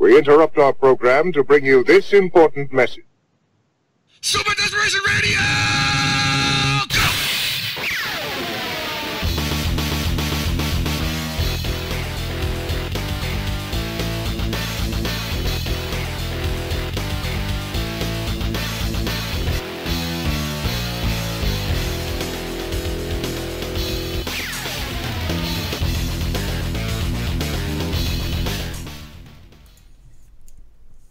we interrupt our program to bring you this important message. Super Desperation Radio!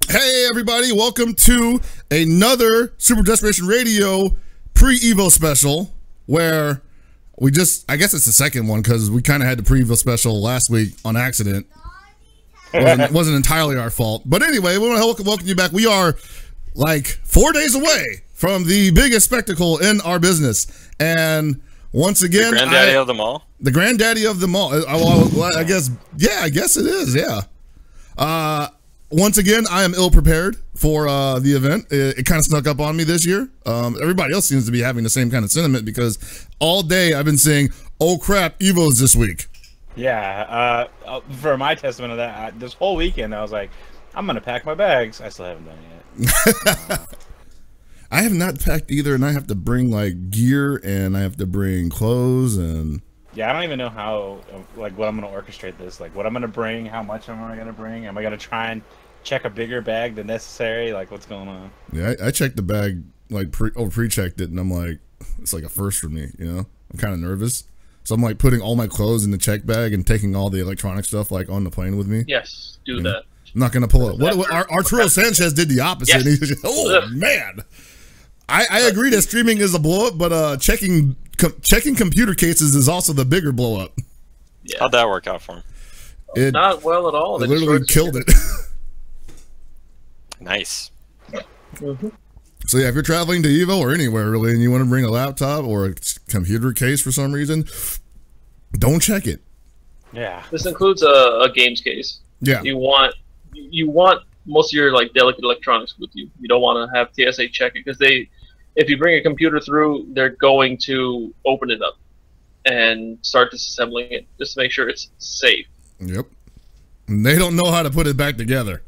Hey everybody, welcome to another Super Desperation Radio pre-EVO special, where we just, I guess it's the second one because we kind of had the pre-EVO special last week on accident. It wasn't entirely our fault. But anyway, we want to welcome you back. We are like 4 days away from the biggest spectacle in our business. And once again, the granddaddy of them all? The granddaddy of them all. I guess it is, yeah. Once again, I am ill-prepared for the event. It kind of snuck up on me this year. Everybody else seems to be having the same kind of sentiment because all day I've been saying, oh crap, EVO's this week. Yeah, for my testament of that, this whole weekend I was like, I'm going to pack my bags. I still haven't done it yet. I have not packed either, and I have to bring like gear, and I have to bring clothes, and... Yeah, I don't even know how, like, what I'm going to orchestrate this. Like, what I'm going to bring, how much am I going to bring? Am I going to try and check a bigger bag than necessary? Like, what's going on? Yeah, I checked the bag, like, pre-checked it, and I'm like, it's like a first for me, you know? I'm kind of nervous. So I'm, like, putting all my clothes in the check bag and taking all the electronic stuff, like, on the plane with me. Yes, do you that. know? I'm not going to pull it. What Arturo Sanchez did the opposite. Yes. And he just, oh, man. I agree that streaming is a blow-up, but checking computer cases is also the bigger blow-up. Yeah. How'd that work out for him? Not well at all. It literally killed it. Nice. Mm-hmm. So yeah, if you're traveling to EVO or anywhere really, and you want to bring a laptop or a computer case for some reason, don't check it. Yeah. This includes a games case. Yeah. You want most of your like delicate electronics with you. You don't want to have TSA check it because if you bring a computer through, they're going to open it up and start disassembling it just to make sure it's safe. Yep. And they don't know how to put it back together.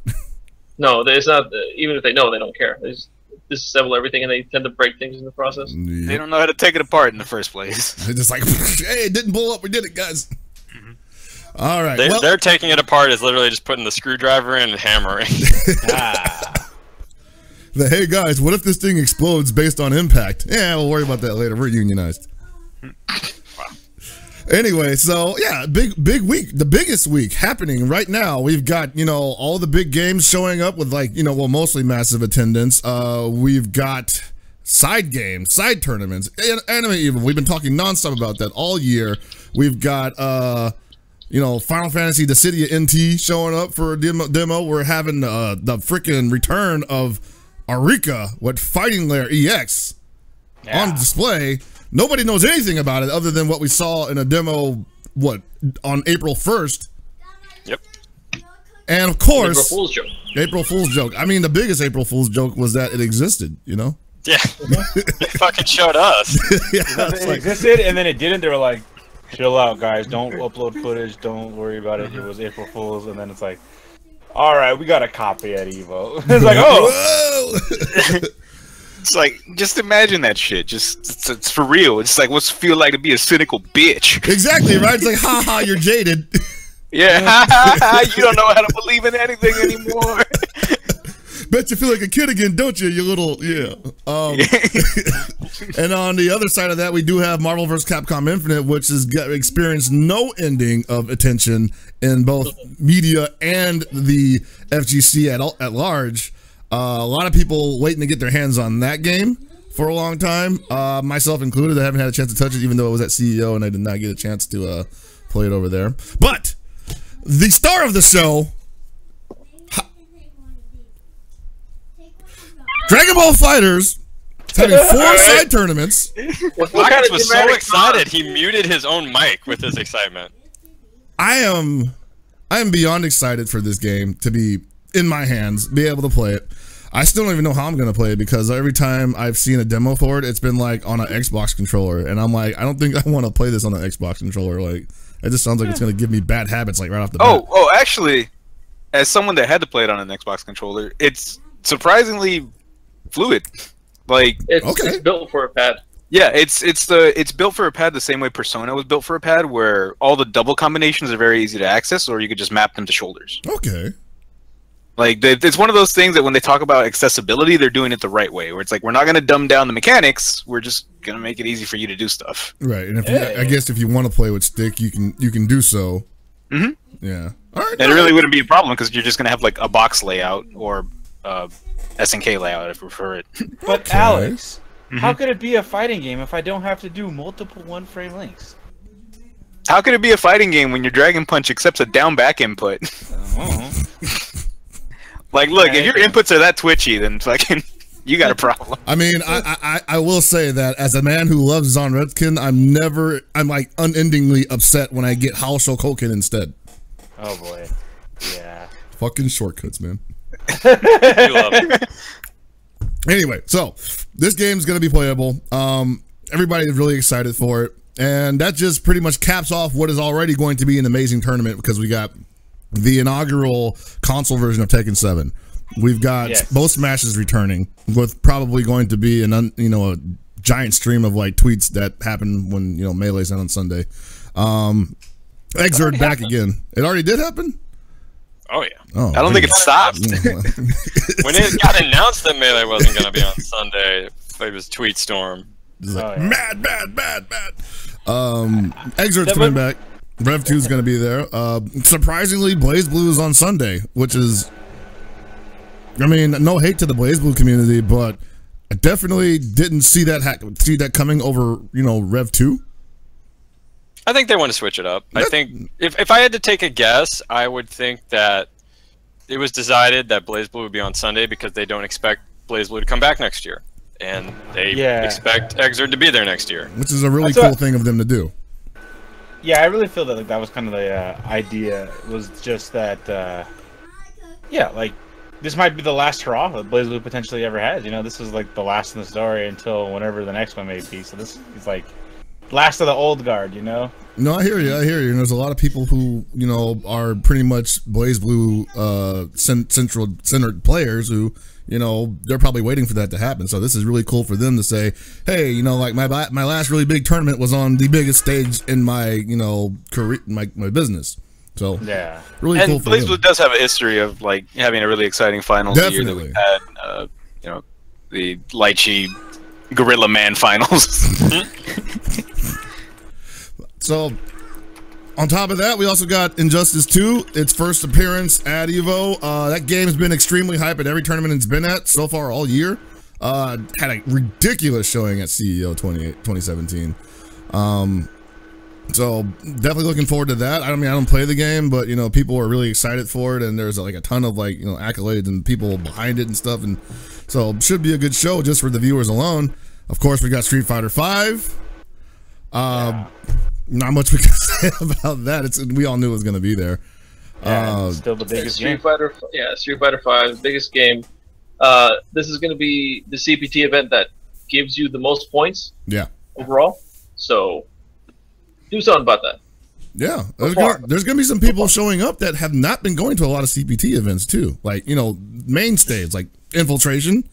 No, it's not. Even if they know, they don't care. They just disassemble everything, and they tend to break things in the process. Yep. They don't know how to take it apart in the first place. They're just like, hey, it didn't blow up. We did it, guys. All right. They're taking it apart is literally just putting the screwdriver in and hammering. Hey guys, what if this thing explodes based on impact? Yeah, we'll worry about that later. We're unionized. Anyway, so yeah, big week, the biggest week happening right now. We've got, you know, all the big games showing up with, like, you know, well, mostly massive attendance. We've got side games, side tournaments, anime even. We've been talking nonstop about that all year. We've got you know, Final Fantasy, the City of NT showing up for a demo. We're having the freaking return of Arika with Fighting Lair EX on display. Nobody knows anything about it other than what we saw in a demo, on April 1st. Yep. And of course, April Fool's joke. April Fool's joke. I mean, the biggest April Fool's joke was that it existed, you know? Yeah. It fucking showed us. Yeah, it existed, and then it didn't. They were like, chill out, guys. Don't upload footage. Don't worry about it. It was April Fool's. And then it's like, all right, we got a copy at EVO. It's like, oh. It's like, just imagine that shit. Just it's for real. It's like, what's it feel like to be a cynical bitch? Exactly, right? It's like, haha, you're jaded. Yeah, you don't know how to believe in anything anymore. Bet you feel like a kid again, don't you? You little, yeah. And on the other side of that, we do have Marvel vs. Capcom Infinite, which has experienced no ending of attention in both media and the FGC at large. A lot of people waiting to get their hands on that game for a long time, myself included. I haven't had a chance to touch it, even though it was at CEO, and I did not get a chance to play it over there. But the star of the show, Dragon Ball FighterZ, is having 4 side tournaments. Marcus was so excited he muted his own mic with his excitement. I am beyond excited for this game to be in my hands, be able to play it. I still don't even know how I'm going to play it because every time I've seen a demo for it, it's been like on an Xbox controller. And I'm like, I don't think I want to play this on an Xbox controller. Like, it just sounds like it's going to give me bad habits like right off the bat. Oh, actually, as someone that had to play it on an Xbox controller, it's surprisingly fluid. Like it's built for a pad. Yeah, it's built for a pad the same way Persona was built for a pad, where all the double combinations are very easy to access, or you could just map them to shoulders. Okay. Like, it's one of those things that when they talk about accessibility, they're doing it the right way, where it's like, we're not going to dumb down the mechanics, we're just going to make it easy for you to do stuff. Right, and I guess if you want to play with stick, you can do so. Mm-hmm. Yeah. All right. And it really wouldn't be a problem, because you're just going to have, like, a box layout, or SNK layout, if you prefer it. But, Alex, how could it be a fighting game if I don't have to do multiple one-frame links? How could it be a fighting game when your Dragon Punch accepts a down-back input? Like, look, if your inputs are that twitchy, then fucking, you got a problem. I mean, I will say that as a man who loves Zonretkin, I'm like unendingly upset when I get Haoshokoken instead. Oh boy, yeah. Fucking shortcuts, man. You love it. Anyway, so this game's gonna be playable. Everybody is really excited for it, and that just pretty much caps off what is already going to be an amazing tournament, because we got the inaugural console version of Tekken 7. We've got both Smashes returning, with probably going to be a giant stream of like tweets that happened when Melee's on Sunday. Exert back again. It already did happen. Oh yeah. Oh, I don't think it stopped. When it got announced that Melee wasn't going to be on Sunday, it was tweet storm. Like, mad. Exert's coming back. Rev 2 is going to be there. Surprisingly, Blaze Blue is on Sunday, which is, I mean, no hate to the Blaze Blue community, but I definitely didn't see that coming over, Rev 2. I think they want to switch it up. I think if I had to take a guess, I would think that it was decided that Blaze Blue would be on Sunday because they don't expect Blaze Blue to come back next year, and they expect Exert to be there next year, which is a really cool thing of them to do. Yeah, I really feel that that was kind of the idea. Was just that, this might be the last hurrah that Blaze Blue potentially ever has. This is like the last in the story until whenever the next one may be. So this is like last of the old guard. No, I hear you. And there's a lot of people who are pretty much Blaze Blue centered players who. They're probably waiting for that to happen. So this is really cool for them to say, hey, like my last really big tournament was on the biggest stage in my, career, my business. So yeah, really and cool for Blaze them. Blue does have a history of like having a really exciting finals year that we've had. The Lychee Gorilla Man finals. So on top of that, we also got Injustice 2, its first appearance at EVO. That game's been extremely hyped at every tournament it's been at so far all year. Had a ridiculous showing at CEO 2017. So definitely looking forward to that. I don't play the game, but people are really excited for it, and there's like a ton of like accolades and people behind it and stuff, and so it should be a good show just for the viewers alone. Of course, we got Street Fighter 5. Not much we can say about that. We all knew it was going to be there. It's still the biggest game. Street Fighter 5, biggest game. This is going to be the CPT event that gives you the most points. Yeah. Overall, so do something about that. Yeah, there's going to be some people showing up that have not been going to a lot of CPT events too. Like mainstays like Infiltration.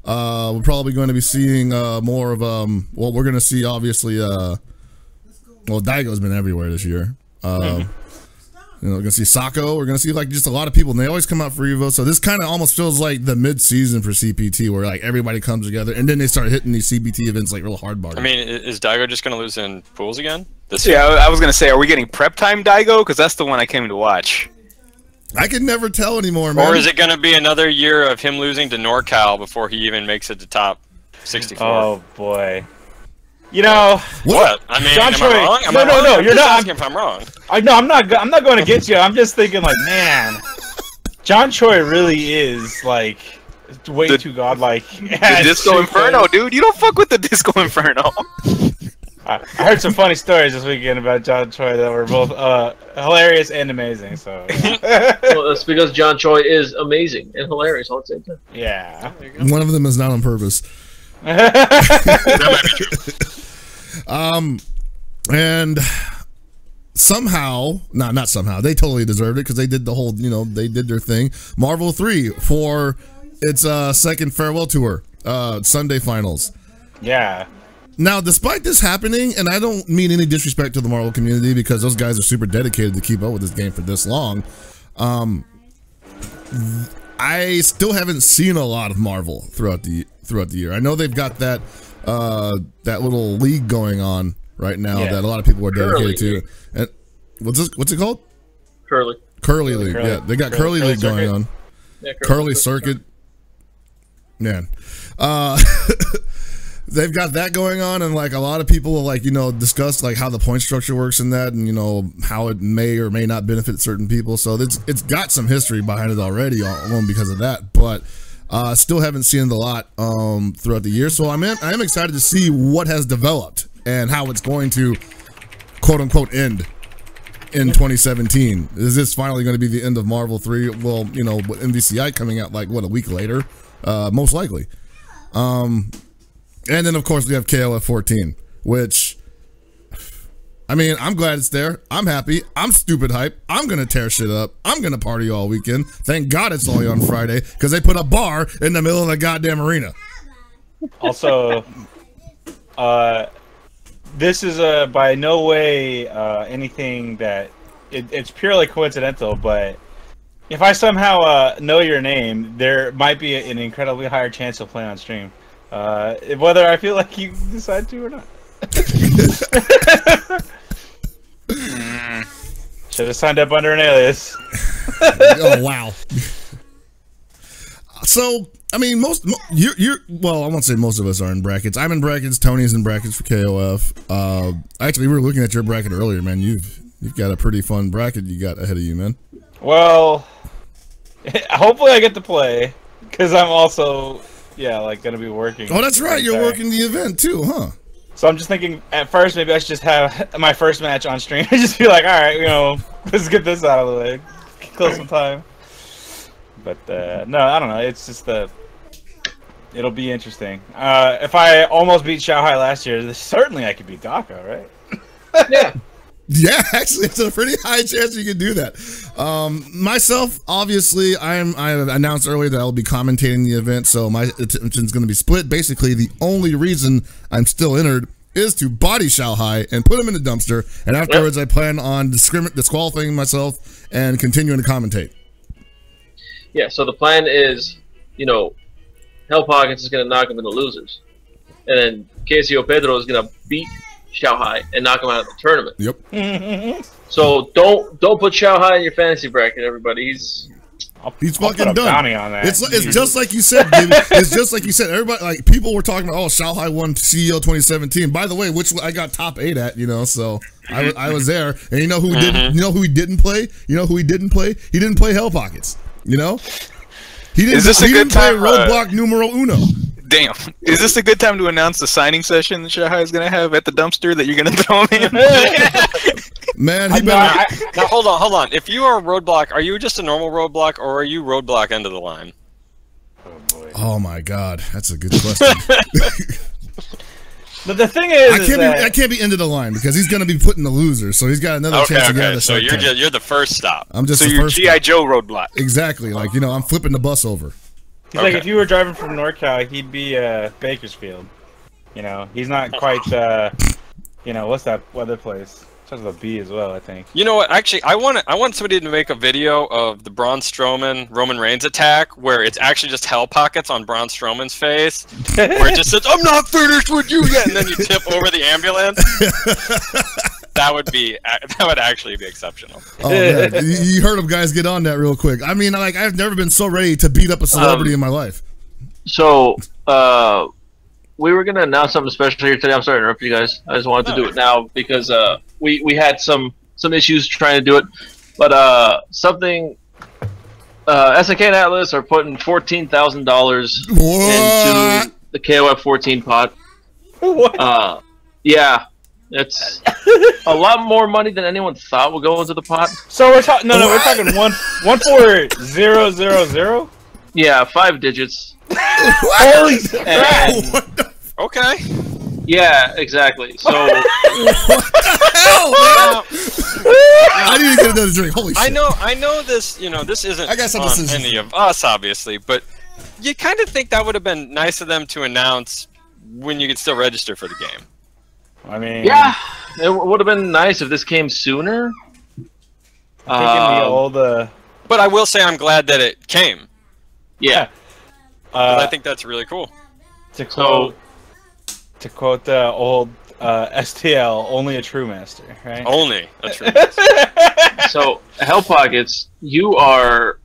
We're probably going to be seeing more of we're going to see obviously. Well, Daigo's been everywhere this year. We're gonna see Sako. We're gonna see like just a lot of people, and they always come out for EVO. So this kind of almost feels like the mid-season for CPT, where like everybody comes together, and then they start hitting these CPT events like real hard bars. I mean, is Daigo just gonna lose in pools again? I was gonna say, are we getting prep time Daigo? Because that's the one I came to watch. I can never tell anymore, man. Or is it gonna be another year of him losing to NorCal before he even makes it to top 64? Oh boy. What? I mean, John am Choi, I wrong? No, you're not. Asking if I'm wrong. I'm not going against you. I'm just thinking, like, man, John Choi really is like way too godlike. The Disco Inferno, dude. You don't fuck with the Disco Inferno. I heard some funny stories this weekend about John Choi that were both hilarious and amazing. So, yeah. Well, that's because John Choi is amazing and hilarious all at the same time. Yeah. One of them is not on purpose. That might be true. And somehow, not somehow, they totally deserved it because they did the whole, they did their thing. Marvel 3 for its second farewell tour, Sunday finals. Yeah. Now, despite this happening, and I don't mean any disrespect to the Marvel community because those guys are super dedicated to keep up with this game for this long, I still haven't seen a lot of Marvel throughout the year. I know they've got that little league going on right now that a lot of people are dedicated to. And what's it called? Curly League. Yeah, they got Curly League going on. Yeah, Curly Circuit. Man. They've got that going on, and like a lot of people will discuss like how the point structure works in that, and how it may or may not benefit certain people. So it's got some history behind it already, alone because of that. But still haven't seen it a lot throughout the year. So I am excited to see what has developed and how it's going to quote unquote end in 2017. Is this finally going to be the end of Marvel 3? Well, with MVCI coming out like a week later, most likely. And then, of course, we have KOF 14, which, I'm glad it's there. I'm happy. I'm stupid hype. I'm going to tear shit up. I'm going to party all weekend. Thank God it's only on Friday, because they put a bar in the middle of the goddamn arena. Also, this is by no way anything that... It's purely coincidental, but if I somehow know your name, there might be an incredibly higher chance you'll play on stream. Whether I feel like you decide to or not. Should have signed up under an alias. Oh wow. So well, I won't say most of us are in brackets. I'm in brackets. Tony's in brackets for KOF. Actually, we were looking at your bracket earlier, man. You've got a pretty fun bracket you got ahead of you, man. Well, hopefully I get to play because I'm also. Yeah, gonna be working. Oh, that's right. You're working the event too, huh? So I'm just thinking at first maybe I should just have my first match on stream and just be like, all right, let's get this out of the way, kill some time. But no, I don't know. It's just it'll be interesting. If I almost beat Shanghai last year, certainly I could beat Daka, right? Yeah. Yeah, actually, it's a pretty high chance you can do that. Myself, obviously, I announced earlier that I'll be commentating the event, so my attention's going to be split. Basically, the only reason I'm still entered is to body Shanghai and put him in the dumpster, and afterwards I plan on disqualifying myself and continuing to commentate. Yeah, so the plan is, Hell Pockets is going to knock him into losers, and then Casio Pedro is going to beat Shanghai and knock him out of the tournament. Yep. So don't put Shanghai in your fantasy bracket, everybody. He's fucking done. On that. It's just like you said, David. It's just like you said. Everybody, people were talking about, Shanghai won CEO 2017. By the way, which I got top 8 at, so I was there. And you know who didn't? You know who he didn't play? You know who he didn't play? He didn't play Hell Pockets. He didn't. Is this a good play time? Roadblock numero uno. Damn. Is this a good time to announce the signing session that Shanghai is going to have at the dumpster that you're going to throw him in? Man, he better... Now, hold on. If you are a Roadblock, are you just a normal Roadblock, or are you Roadblock end of the line? Oh, boy. Oh, my God. That's a good question. But the thing is, I can't be end of the line because he's going to be putting the loser, so he's got another chance to get out of the so you're the first stop. I'm just so you're G.I. Joe Roadblock. Exactly. I'm flipping the bus over. He's like, if you were driving from NorCal, he'd be Bakersfield. He's not quite, what's that other place? Starts with a B as well, I think. You know what? Actually, I want somebody to make a video of the Braun Strowman Roman Reigns attack where it's actually just Hell Pockets on Braun Strowman's face, where it just says, "I'm not finished with you yet," and then you tip over the ambulance. That would actually be exceptional. Oh man, you heard of guys get on that real quick. I've never been so ready to beat up a celebrity in my life. So, we were gonna announce something special here today. I'm sorry to interrupt you guys. I just wanted to do it now because we had some issues trying to do it, but something. SNK and Atlas are putting $14,000 into the KOF 14 pot. What? Yeah. It's a lot more money than anyone thought would go into the pot. So we're talking we're talking 14000. Yeah, 5 digits. Holy crap! Okay. Yeah, exactly. So What the hell, man? I didn't get another drink. Holy shit! I know this. You know, this isn't I got some on decisions. any of us, obviously, but you kind of think that would have been nice of them to announce when you could still register for the game. I mean, yeah, it would have been nice if this came sooner. taking the old. But I will say I'm glad that it came. Yeah. 'Cause I think that's really cool. To quote the old STL, only a true master, right? Only a true. So, Hell Pockets, you are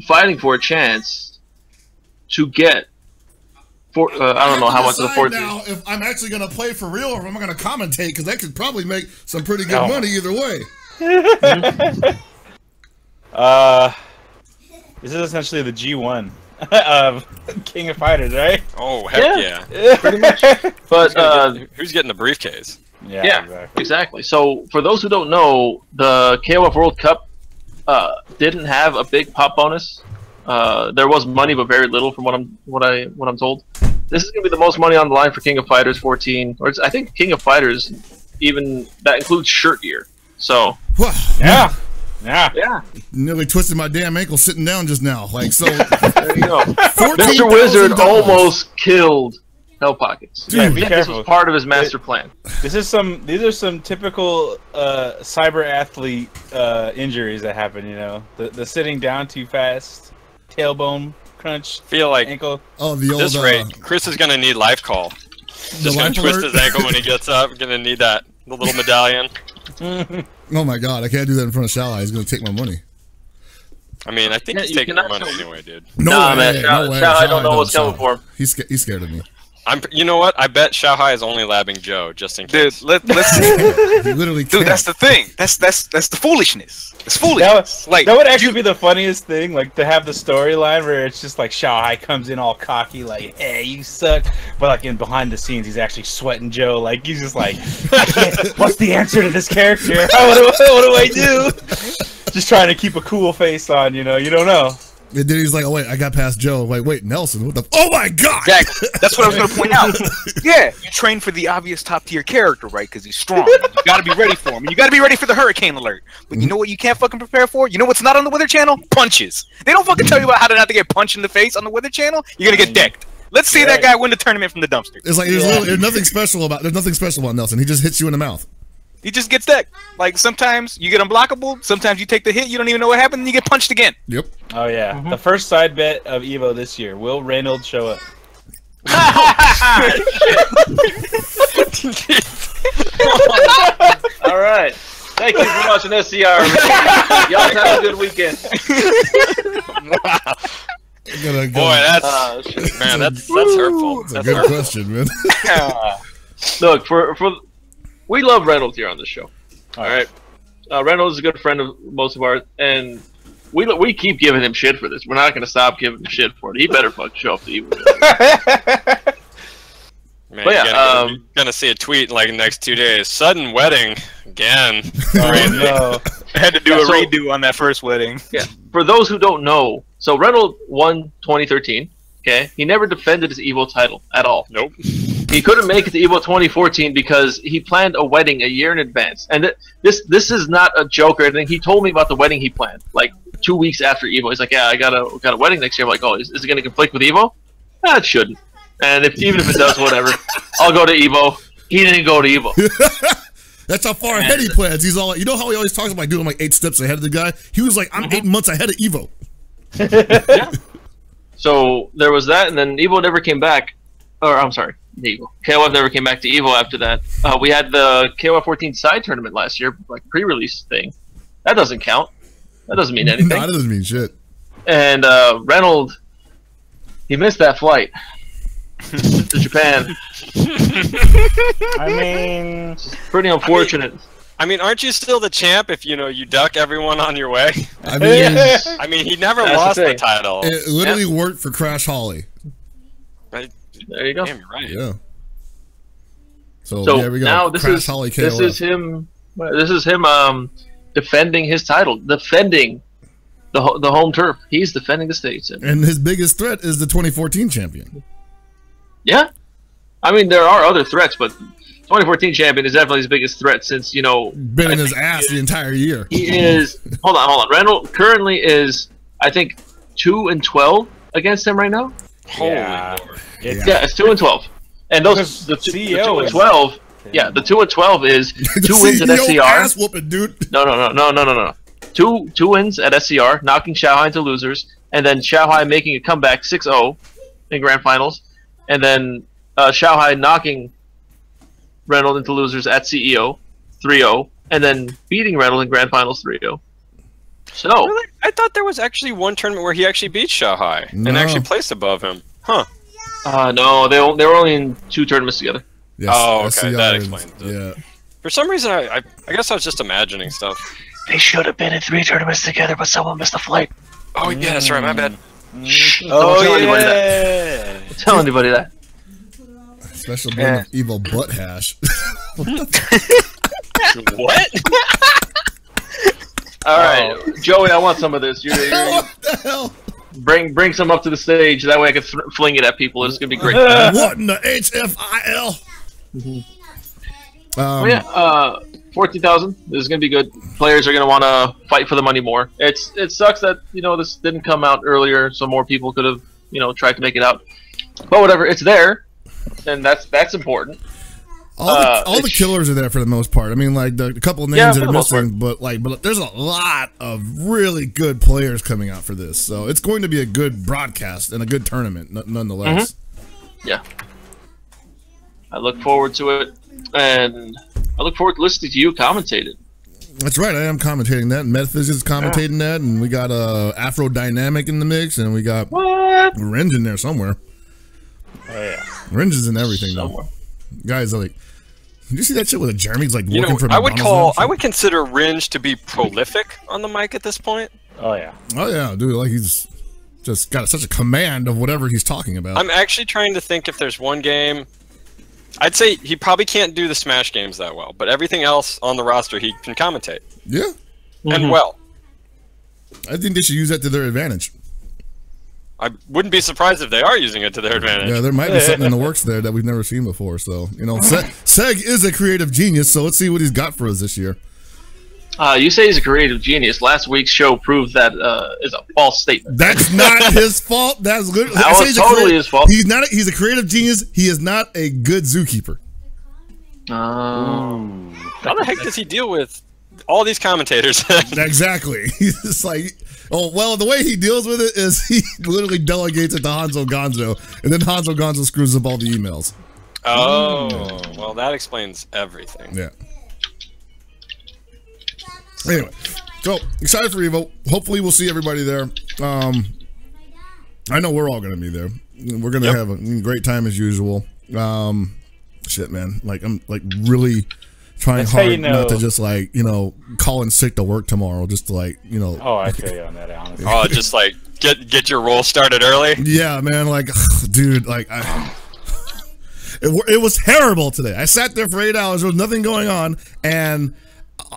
fighting for a chance to get. I don't know how much of the fourth. Now, if I'm actually going to play for real or if I'm going to commentate, because that could probably make some pretty good money either way. This is essentially the G1 of King of Fighters, right? Oh heck yeah! Pretty much. But Who's getting the briefcase? yeah, exactly. So for those who don't know, the KOF World Cup didn't have a big pop bonus. There was money, but very little, from what I'm told. This is gonna be the most money on the line for King of Fighters 14, or I think King of Fighters, even that includes shirt gear. So Yeah. Nearly twisted my damn ankle sitting down just now. Like, so. There you go. $14,000. Mr. Wizard almost killed Hell Pockets. Yeah, be This careful. was part of his master plan. These are some typical cyber athlete injuries that happen. You know, the sitting down too fast, tailbone crunch, Feel like ankle. Oh, the old. this rate, Chris is gonna need life call. Just gonna life twist alert? his ankle when he gets up. Gonna need the little medallion. Oh my god, I can't do that in front of Shalai. He's going to take my money. I mean, I think Yeah, he's you taking can your money actually- anyway, dude. Nah, man, no way. I don't know what's Shalai. coming for him. He's scared of me. You know what? I bet Xiaohai is only labbing Joe just in case. Dude, let's He literally dude, can't. that's the thing. That's the foolishness. It's foolishness. That would actually be the funniest thing, like to have the storyline where it's just like Shanghai comes in all cocky, like, "Hey, you suck," but like in behind the scenes, he's actually sweating Joe. Like he's just like, I can't, "What's the answer to this character? What do I do?" Just trying to keep a cool face on, you know. You don't know. And then he's like, oh wait, I got past Joe. Like, wait, Nelson, what the? Oh my god! Exactly. That's what I was going to point out. Yeah, you train for the obvious top tier character, right? Because he's strong. You got to be ready for him. And you got to be ready for the hurricane alert. But you know what you can't fucking prepare for? You know what's not on the Weather Channel? Punches. They don't fucking tell you about how to not to get punched in the face on the Weather Channel. You're going to get decked. Let's see that guy win the tournament from the dumpster. It's like there's nothing special about Nelson. He just hits you in the mouth. He just gets decked. Like sometimes you get unblockable. Sometimes you take the hit. You don't even know what happened. And you get punched again. Yep. Oh yeah, the first side bet of Evo this year: will Reynolds show up? All right. Thank you for watching SCR. Y'all have a good weekend. Boy, that's hurtful. That's a good question, man. Look, we love Reynolds here on this show. All right. Reynolds is a good friend of most of ours, and we keep giving him shit for this. We're not going to stop giving him shit for it. He better fucking show up to Evo. Man, But yeah, you're gonna see a tweet in like the next 2 days. Sudden wedding again. Oh no! I had to do a redo on that first wedding. Yeah. For those who don't know, so Reynolds won 2013. Okay, he never defended his Evo title at all. Nope. He couldn't make it to Evo 2014 because he planned a wedding a year in advance. And this is not a joke or anything. He told me about the wedding he planned like 2 weeks after Evo. He's like, "Yeah, I got a wedding next year." I'm like, "Oh, is it going to conflict with Evo?" Nah, it shouldn't. And even if it does, whatever. I'll go to Evo. He didn't go to Evo. That's how far ahead he plans. He's all like, you know how he always talks about doing like 8 steps ahead of the guy? He was like, I'm 8 months ahead of Evo. Yeah. So there was that, and then Evo never came back. Or I'm sorry, Evo. KOF never came back to Evo after that. We had the KOF 14 side tournament last year, like pre-release thing. That doesn't count. That doesn't mean anything. No, that doesn't mean shit. And Reynolds, he missed that flight to Japan. I mean, It's pretty unfortunate. I mean, aren't you still the champ if you duck everyone on your way? I mean, I mean, he never That's lost the the thing. title. it literally worked for Crash Holly. Right? There you go. Damn, you're right. Yeah. So, So there we go. now Crash Holly KOF. this is him. This is him defending his title, defending the home turf. He's defending the states. And his biggest threat is the 2014 champion. Yeah. I mean, there are other threats, but 2014 champion is definitely his biggest threat since, you know... Been in his ass the entire year. He is... Hold on. Randall currently is, I think, 2-12 against him right now. Holy Yeah. Lord. Yeah, it's 2-12. And those the 2-12. Yeah, the 2-12 is 2 wins at SCR. Ass whooping, dude. No. Two wins at SCR, knocking Xiaohai into losers, and then Xiaohai making a comeback 6-0 in grand finals, and then Xiaohai knocking Reynolds into losers at CEO 3-0, and then beating Reynolds in grand finals 3-0. So Really? I thought there was actually one tournament where he actually beat Xiaohai and actually placed above him. Huh. no, they were only in 2 tournaments together. Yes, Oh, okay, SCR that is- explains it. Yeah. For some reason, I guess I was just imagining stuff. They should have been in 3 tournaments together, but someone missed a flight. Oh, yeah, that's right. My bad. Shh, don't tell anybody that. Don't tell anybody that. Special blend of evil butt hash. What? All right, Joey, I want some of this. What the hell? Bring some up to the stage. That way I can fling it at people. It's gonna be great. What in the HFIL? Oh, yeah, 14,000. This is gonna be good. Players are gonna want to fight for the money more. It sucks that this didn't come out earlier, so more people could have tried to make it out. But whatever, it's there, and that's important. All the killers are there for the most part. I mean, like the couple of names that are missing, but there's a lot of really good players coming out for this, so it's going to be a good broadcast and a good tournament, nonetheless. Yeah, I look forward to it, and I look forward to listening to you commentate it. That's right, I am commentating that, and Metaphysics is commentating that, and we got Afro Dynamic in the mix, and we got Renge in there somewhere. Oh yeah, Renge is in everything though. Guys are like, did you see that shit with Jeremy's like working for McDonald's? I would consider Renge to be prolific on the mic at this point. oh yeah. Oh yeah, dude, like he's just got such a command of whatever he's talking about. I'm actually trying to think if there's one game. I'd say he probably can't do the Smash games that well, but everything else on the roster he can commentate. Yeah. And well. I think they should use that to their advantage. I wouldn't be surprised if they are using it to their advantage. Yeah, there might be something in the works there that we've never seen before. So, Seg is a creative genius, so let's see what he's got for us this year. You say he's a creative genius. Last week's show proved that is a false statement. That's not his fault. That's literally That was totally his fault. He's a creative genius. He is not a good zookeeper. How the heck does he deal with all these commentators? Exactly. He's just like, the way he deals with it is he literally delegates it to Hanzo Gonzo, and then Hanzo Gonzo screws up all the emails. Oh, well, that explains everything. Yeah. Anyway, so excited for EVO. Hopefully, we'll see everybody there. I know we're all going to be there. We're going to have a great time as usual. Shit, man. Like, I'm like really trying hard not to just call in sick to work tomorrow. Just to Oh, I feel you on that, honestly. Oh, just like get your roll started early. Yeah, man. Like, dude, like it was terrible today. I sat there for 8 hours. There was nothing going on, and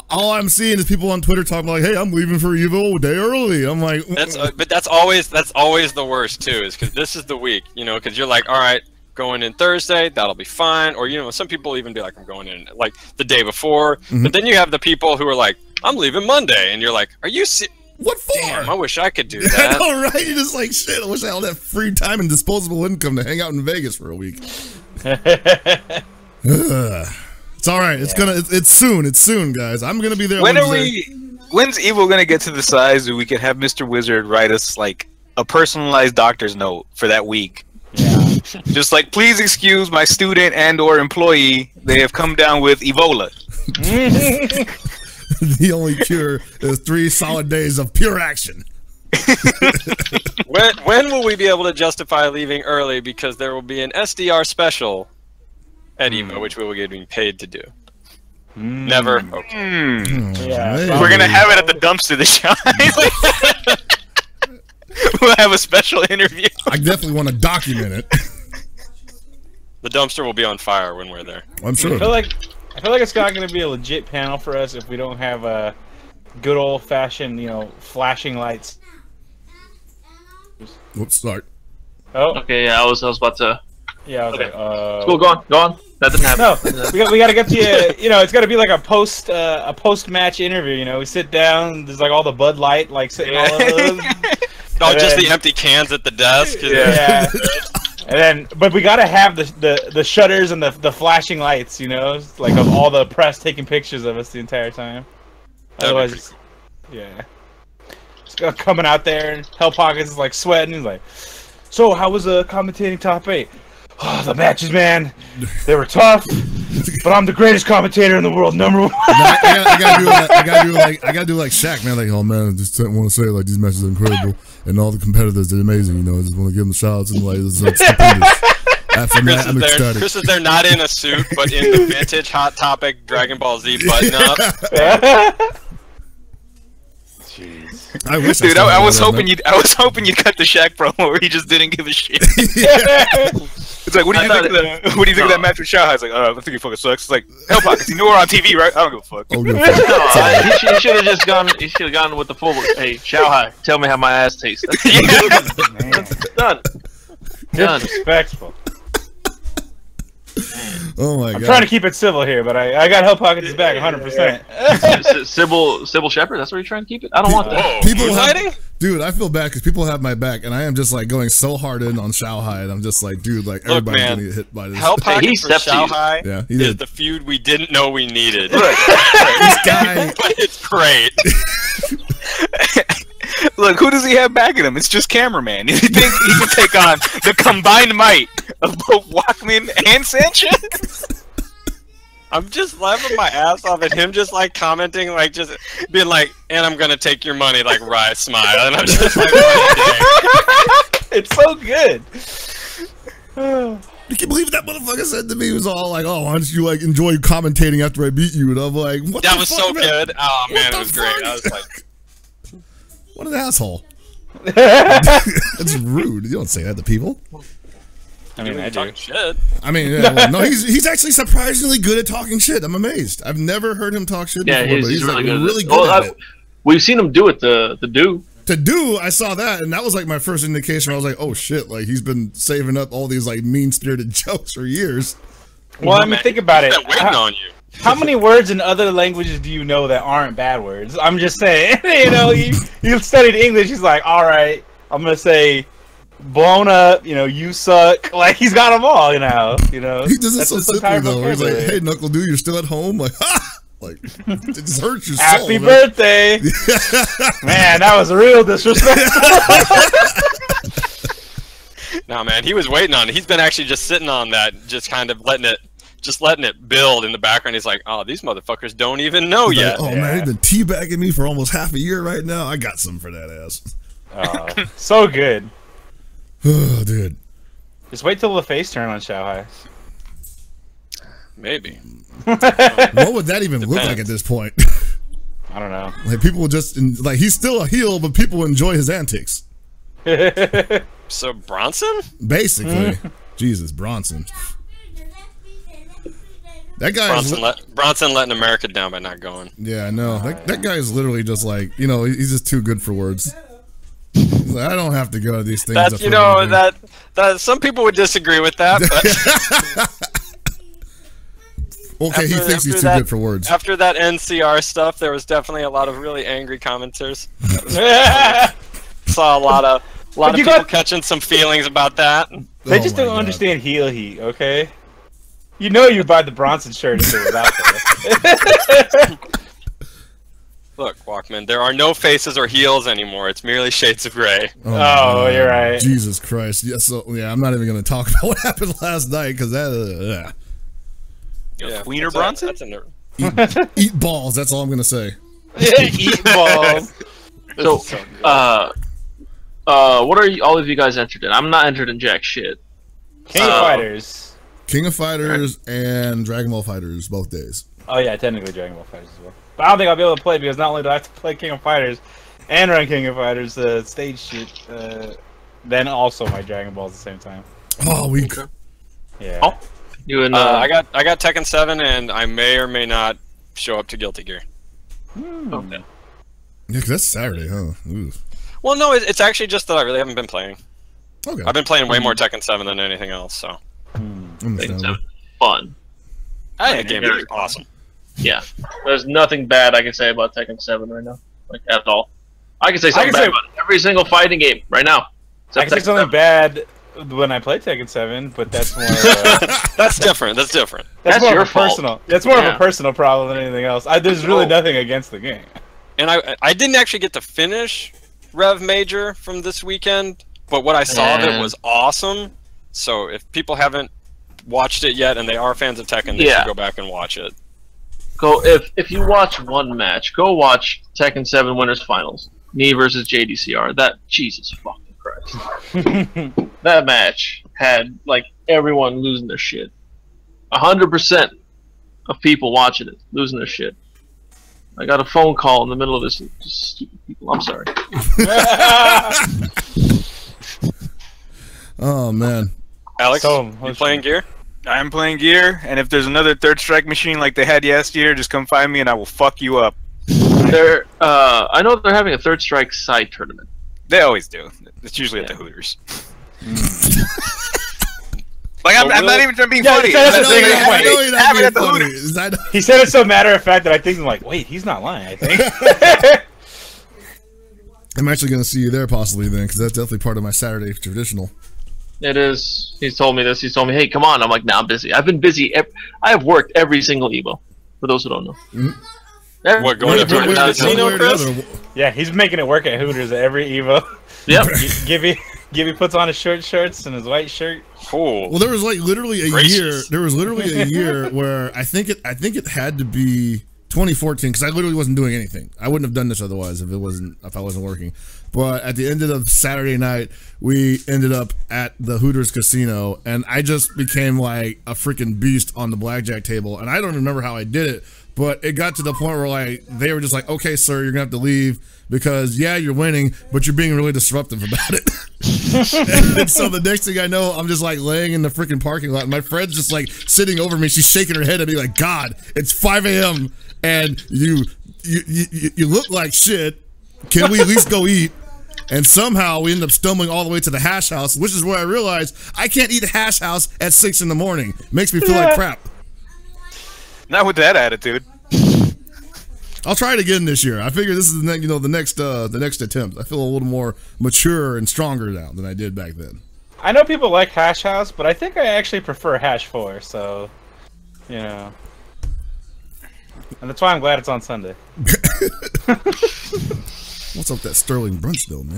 all I'm seeing is people on Twitter talking like, "Hey, I'm leaving for EVO a day early." I'm like, but that's always the worst too, is because this is the week, because you're like, all right, going in Thursday, that'll be fine, or some people even be like, I'm going in like the day before, but then you have the people who are like, I'm leaving Monday, and you're like, are you what for? Damn, I wish I could do that. I know, right? You're just like, shit, I wish I had all that free time and disposable income to hang out in Vegas for a week. It's all right. It's soon, guys. I'm gonna be there. When's EVO gonna get to the size that we could have Mr. Wizard write us like a personalized doctor's note for that week? Yeah. Just like, please excuse my student and/or employee. They have come down with Ebola. The only cure is 3 solid days of pure action. When will we be able to justify leaving early? Because there will be an SDR special at EVO, which we will get being paid to do. Never. Okay. Yeah. We're gonna have it at the dumpster this time. We'll have a special interview. I definitely want to document it. The dumpster will be on fire when we're there. I'm sure. I feel like it's not going to be a legit panel for us if we don't have a good old-fashioned, flashing lights. Whoops, start. Oh. Okay, yeah, I was about to Yeah, I was Okay. like, Cool, go on. That didn't happen. No, we got to get to you. You know, it's got to be like a post match interview. You know, we sit down. There's like all the Bud Light like sitting all over those. Oh, just the empty cans at the desk. Yeah. And then, but we gotta have the shutters and the flashing lights, you know, like of all the press taking pictures of us the entire time. Otherwise, yeah. Just coming out there, and Hell Pockets is like sweating. He's like, "So, how was commentating top 8? Oh, the matches, man, they were tough, but I'm the greatest commentator in the world, number 1." I gotta do like Shaq, man. Like, oh man, I just want to say like these matches are incredible, and all the competitors are amazing. You know, I just want to give them shout outs and like it's stupendous. After that, I'm ecstatic. Chris is there, not in a suit, but in the vintage Hot Topic Dragon Ball Z button up. Jeez. I wish, dude. I was hoping you'd cut the Shaq promo where he just didn't give a shit. It's like, what do you think of that match with Shao? It's like, I think he fucking sucks. It's like, Hell Pockets, you know we're on TV, right? I don't give a fuck. Oh, good fuck. No, he should have just gone. He should have gone with the full. Hey, Shao Hai, tell me how my ass tastes. Done. Disrespectful. Oh my god. I'm trying to keep it civil here, but I got Hell Pockets' back 100%. Sybil Shepherd. That's where you're trying to keep it. I don't want that. People dude, I feel bad because people have my back, and I am just like going so hard in on Shanghai, and I'm just like, dude, like everybody's gonna get hit by this. Hell Pockets for stepped Shanghai he is did. the feud we didn't know we needed. This guy. But it's great. Look, who does he have backing him? It's just cameraman. You think he can take on the combined might of both Walkman and Sanchez? I'm just laughing my ass off at him just like commenting, like just being like, and I'm gonna take your money, like wry smile, and I'm just like, It's so good. You can believe that motherfucker said to me, he was all like, oh, why don't you like enjoy commentating after I beat you? And I'm like, what that the was fuck, so man? good. Oh man, What it was the great. fuck? I was like, what an asshole. That's rude. You don't say that to people. I mean, I do. talking shit. I mean, yeah, well, no, he's actually surprisingly good at talking shit. I'm amazed. I've never heard him talk shit Yeah, before, but he's really like, good. really good at it. We've seen him do it. The do. To do, I saw that, and that was like my first indication. I was like, oh shit, like he's been saving up all these like mean-spirited jokes for years. Well, I mean, think about it. He's been waiting on you. How many words in other languages do you know that aren't bad words? I'm just saying. You know, you studied English. He's like, all right, I'm gonna say blown up. You know, you suck. Like he's got them all. You know. He does it so That's simply though. He's like, vocabulary. hey, Knuckle Dude, you're still at home. Like, ha! Like it just hurts your soul. Happy man. birthday, man! That was real disrespectful. No man, he was waiting on it. He's been actually just sitting on that, just kind of letting it build in the background. He's like, oh, these motherfuckers don't even know He's yet. like, oh man, he's been teabagging me for almost half a year right now. I got some for that ass. So good. Oh, dude. Just wait till the face turn on Shanghai. Maybe. What would that even look Depends. like at this point? I don't know. Like people will just like he's still a heel, but people enjoy his antics. So Bronson? Basically, Jesus, Bronson. That guy is Bronson letting America down by not going. yeah, no, that guy is literally just like he's just too good for words. He's like, I don't have to go to these things. That's that some people would disagree with that, but okay, he thinks he's too good for words. After that NCR stuff, there was definitely a lot of really angry commenters. Saw a lot of people catching some feelings about that. They just don't understand heel heat, okay? You know you buy the Bronson shirt if it was out there. Look, Walkman, there are no faces or heels anymore. It's merely shades of gray. Oh, you're right. Jesus Christ. Yes, I'm not even going to talk about what happened last night because that. Yeah, Wiener Bronson? That's a nerve. Eat balls. That's all I'm going to say. Eat balls. So, what are all of you guys entered in? I'm not entered in jack shit. King of Fighters. King of Fighters and Dragon Ball Fighters both days. Oh yeah, technically Dragon Ball Fighters as well. But I don't think I'll be able to play because not only do I have to play King of Fighters and run King of Fighters stage shit, then also my Dragon Balls at the same time. Oh, weak. Yeah. Oh, you and I got Tekken 7, and I may or may not show up to Guilty Gear. okay. Yeah, 'cause that's Saturday, huh? Ooh. Well, no, it's actually just that I really haven't been playing. Okay. I've been playing way more Tekken 7 than anything else, so. Tekken 7 fun. I think the game is awesome. Yeah, there's nothing bad I can say about Tekken 7 right now, like at all. I can say something bad about every single fighting game right now. I can say something bad when I play Tekken 7, but that's more. That's different. That's different. That's more your of a personal. That's more of a personal problem than anything else. There's really nothing against the game. And I didn't actually get to finish Rev Major from this weekend, but what I saw of it was awesome. So if people haven't watched it yet and they are fans of Tekken, they should go back and watch it. Go if you watch one match, go watch Tekken 7 Winners Finals. Me versus JDCR. That Jesus fucking Christ. That match had like everyone losing their shit. 100% of people watching it losing their shit. I got a phone call in the middle of this. Just stupid people. I'm sorry. Oh man. Alex, you playing Gear? I'm playing Gear, and if there's another Third Strike machine like they had yesterday, just come find me and I will fuck you up. I know they're having a Third Strike side tournament. They always do. It's usually at the Hooters. Like I'm not even being funny. He said it so matter of fact that I think I'm like, wait, he's not lying. I think. I'm actually going to see you there possibly then, because that's definitely part of my Saturday traditional. It is. He's told me this. He's told me, hey, come on. I'm like, nah, I'm busy. I've been busy. I have worked every single Evo, for those who don't know. Mm-hmm. What, going to the casino, Chris? Yeah, he's making it work at Hooters at every Evo. Yep. Gibby puts on his short shorts and his white shirt. Cool. Well, there was like literally a year. There was literally a year where I think it had to be 2014, because I literally wasn't doing anything. I wouldn't have done this otherwise if I wasn't working. But at the end of Saturday night, we ended up at the Hooters Casino, and I just became like a freaking beast on the blackjack table. And I don't remember how I did it, but it got to the point where like they were just like, "Okay, sir, you're gonna have to leave because you're winning, but you're being really disruptive about it." And so the next thing I know, I'm just like laying in the freaking parking lot. And my friend's just like sitting over me. She's shaking her head at me like, "God, it's 5 a.m. and you look like shit. Can we at least go eat?" And somehow we end up stumbling all the way to the hash house, which is where I realized I can't eat a hash house at 6 in the morning. Makes me feel like crap. Not with that attitude. I'll try it again this year. I figure this is the next attempt. I feel a little more mature and stronger now than I did back then. I know people like hash house, but I think I actually prefer hash 4. So, and that's why I'm glad it's on Sunday. What's up that Sterling brunch though, man?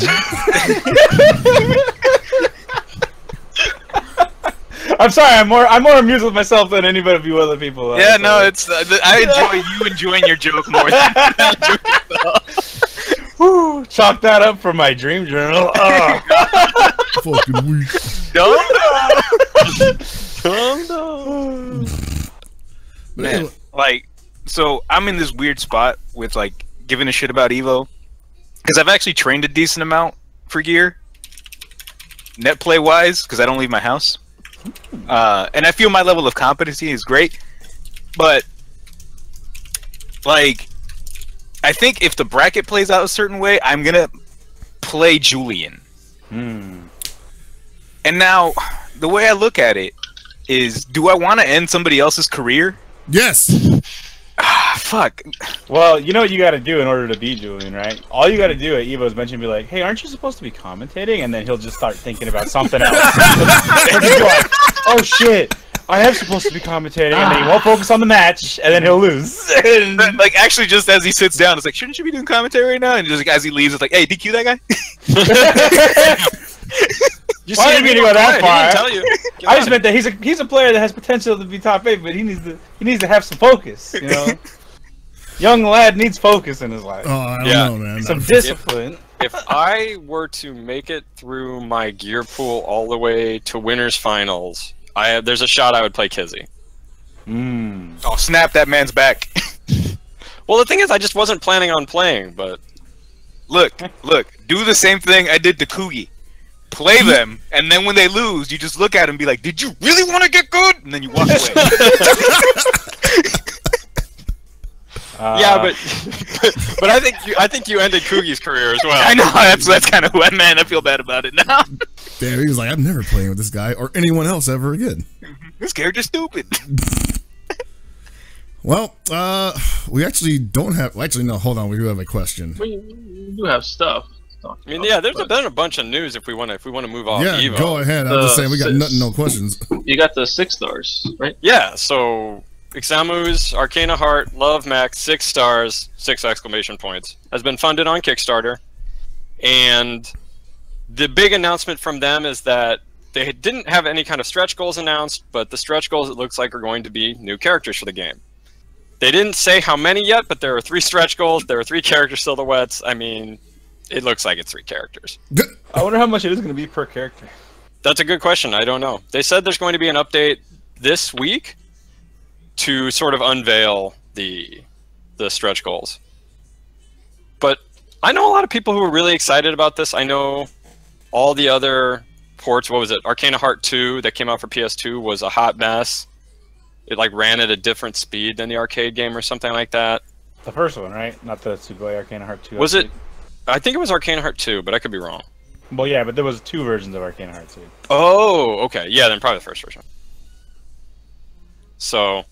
I'm sorry. I'm more amused with myself than anybody of you other people. Yeah, no, it's I enjoy you enjoying your joke more than I enjoy yourself. Woo, chalk that up for my dream journal. Fucking weak. Man, like, so I'm in this weird spot with like giving a shit about Evo. Because I've actually trained a decent amount for Gear, net play wise, because I don't leave my house, and I feel my level of competency is great. But like, I think if the bracket plays out a certain way, I'm gonna play Julian. And now, the way I look at it is, do I want to end somebody else's career? Yes. Fuck. Well, you know what you got to do in order to beat Julian, right? All you got to do at Evo's bench and be like, "Hey, aren't you supposed to be commentating?" And then he'll just start thinking about something else. He'll just be like, "Oh shit, I am supposed to be commentating," and then he won't focus on the match, and then he'll lose. Like, actually, just as he sits down, it's like, "Shouldn't you be doing commentary right now?" And just like, as he leaves, it's like, "Hey, DQ that guy." Why didn't mean to go that far? Tell you. I just meant that he's a player that has potential to be top 8, but he needs to have some focus. Young lad needs focus in his life. Oh, I don't know, man. Some discipline. If I were to make it through my gear pool all the way to winners finals, there's a shot I would play Kizzy. Oh, snap that man's back. Well, the thing is, I just wasn't planning on playing, but Look, do the same thing I did to Kugi. Play them, and then when they lose, you just look at them and be like, "Did you really want to get good?" And then you walk away. Yeah, but I think you ended Kugi's career as well. I know, that's kind of who I meant. I feel bad about it now. Damn, he was like, "I'm never playing with this guy or anyone else ever again." This character's stupid. Well, we actually don't have. Actually, no. Hold on. We do have a question. We do have stuff. I mean, yeah, there's been a bunch of news if we want to move off. Yeah, Evo. go ahead. I'm just saying we got nothing, no questions. You got the 6 stars, right? Yeah, so Ixamu's Arcana Heart Love Max 6 stars, 6 exclamation points has been funded on Kickstarter, and the big announcement from them is that they didn't have any kind of stretch goals announced, but the stretch goals, it looks like, are going to be new characters for the game. They didn't say how many yet, but there are 3 stretch goals. There are 3 character silhouettes. I mean, it looks like it's 3 characters. I wonder how much it is going to be per character. That's a good question. I don't know. They said there's going to be an update this week to sort of unveil the stretch goals. But I know a lot of people who are really excited about this. I know all the other ports. What was it? Arcana Heart 2 that came out for PS2 was a hot mess. It like ran at a different speed than the arcade game or something like that. The first one, right? Not the Tsuboi Arcana Heart 2. Was it? I think it was Arcana Heart 2, but I could be wrong. Well, yeah, but there was 2 versions of Arcana Heart 2. Oh, okay. Yeah, then probably the first version. So,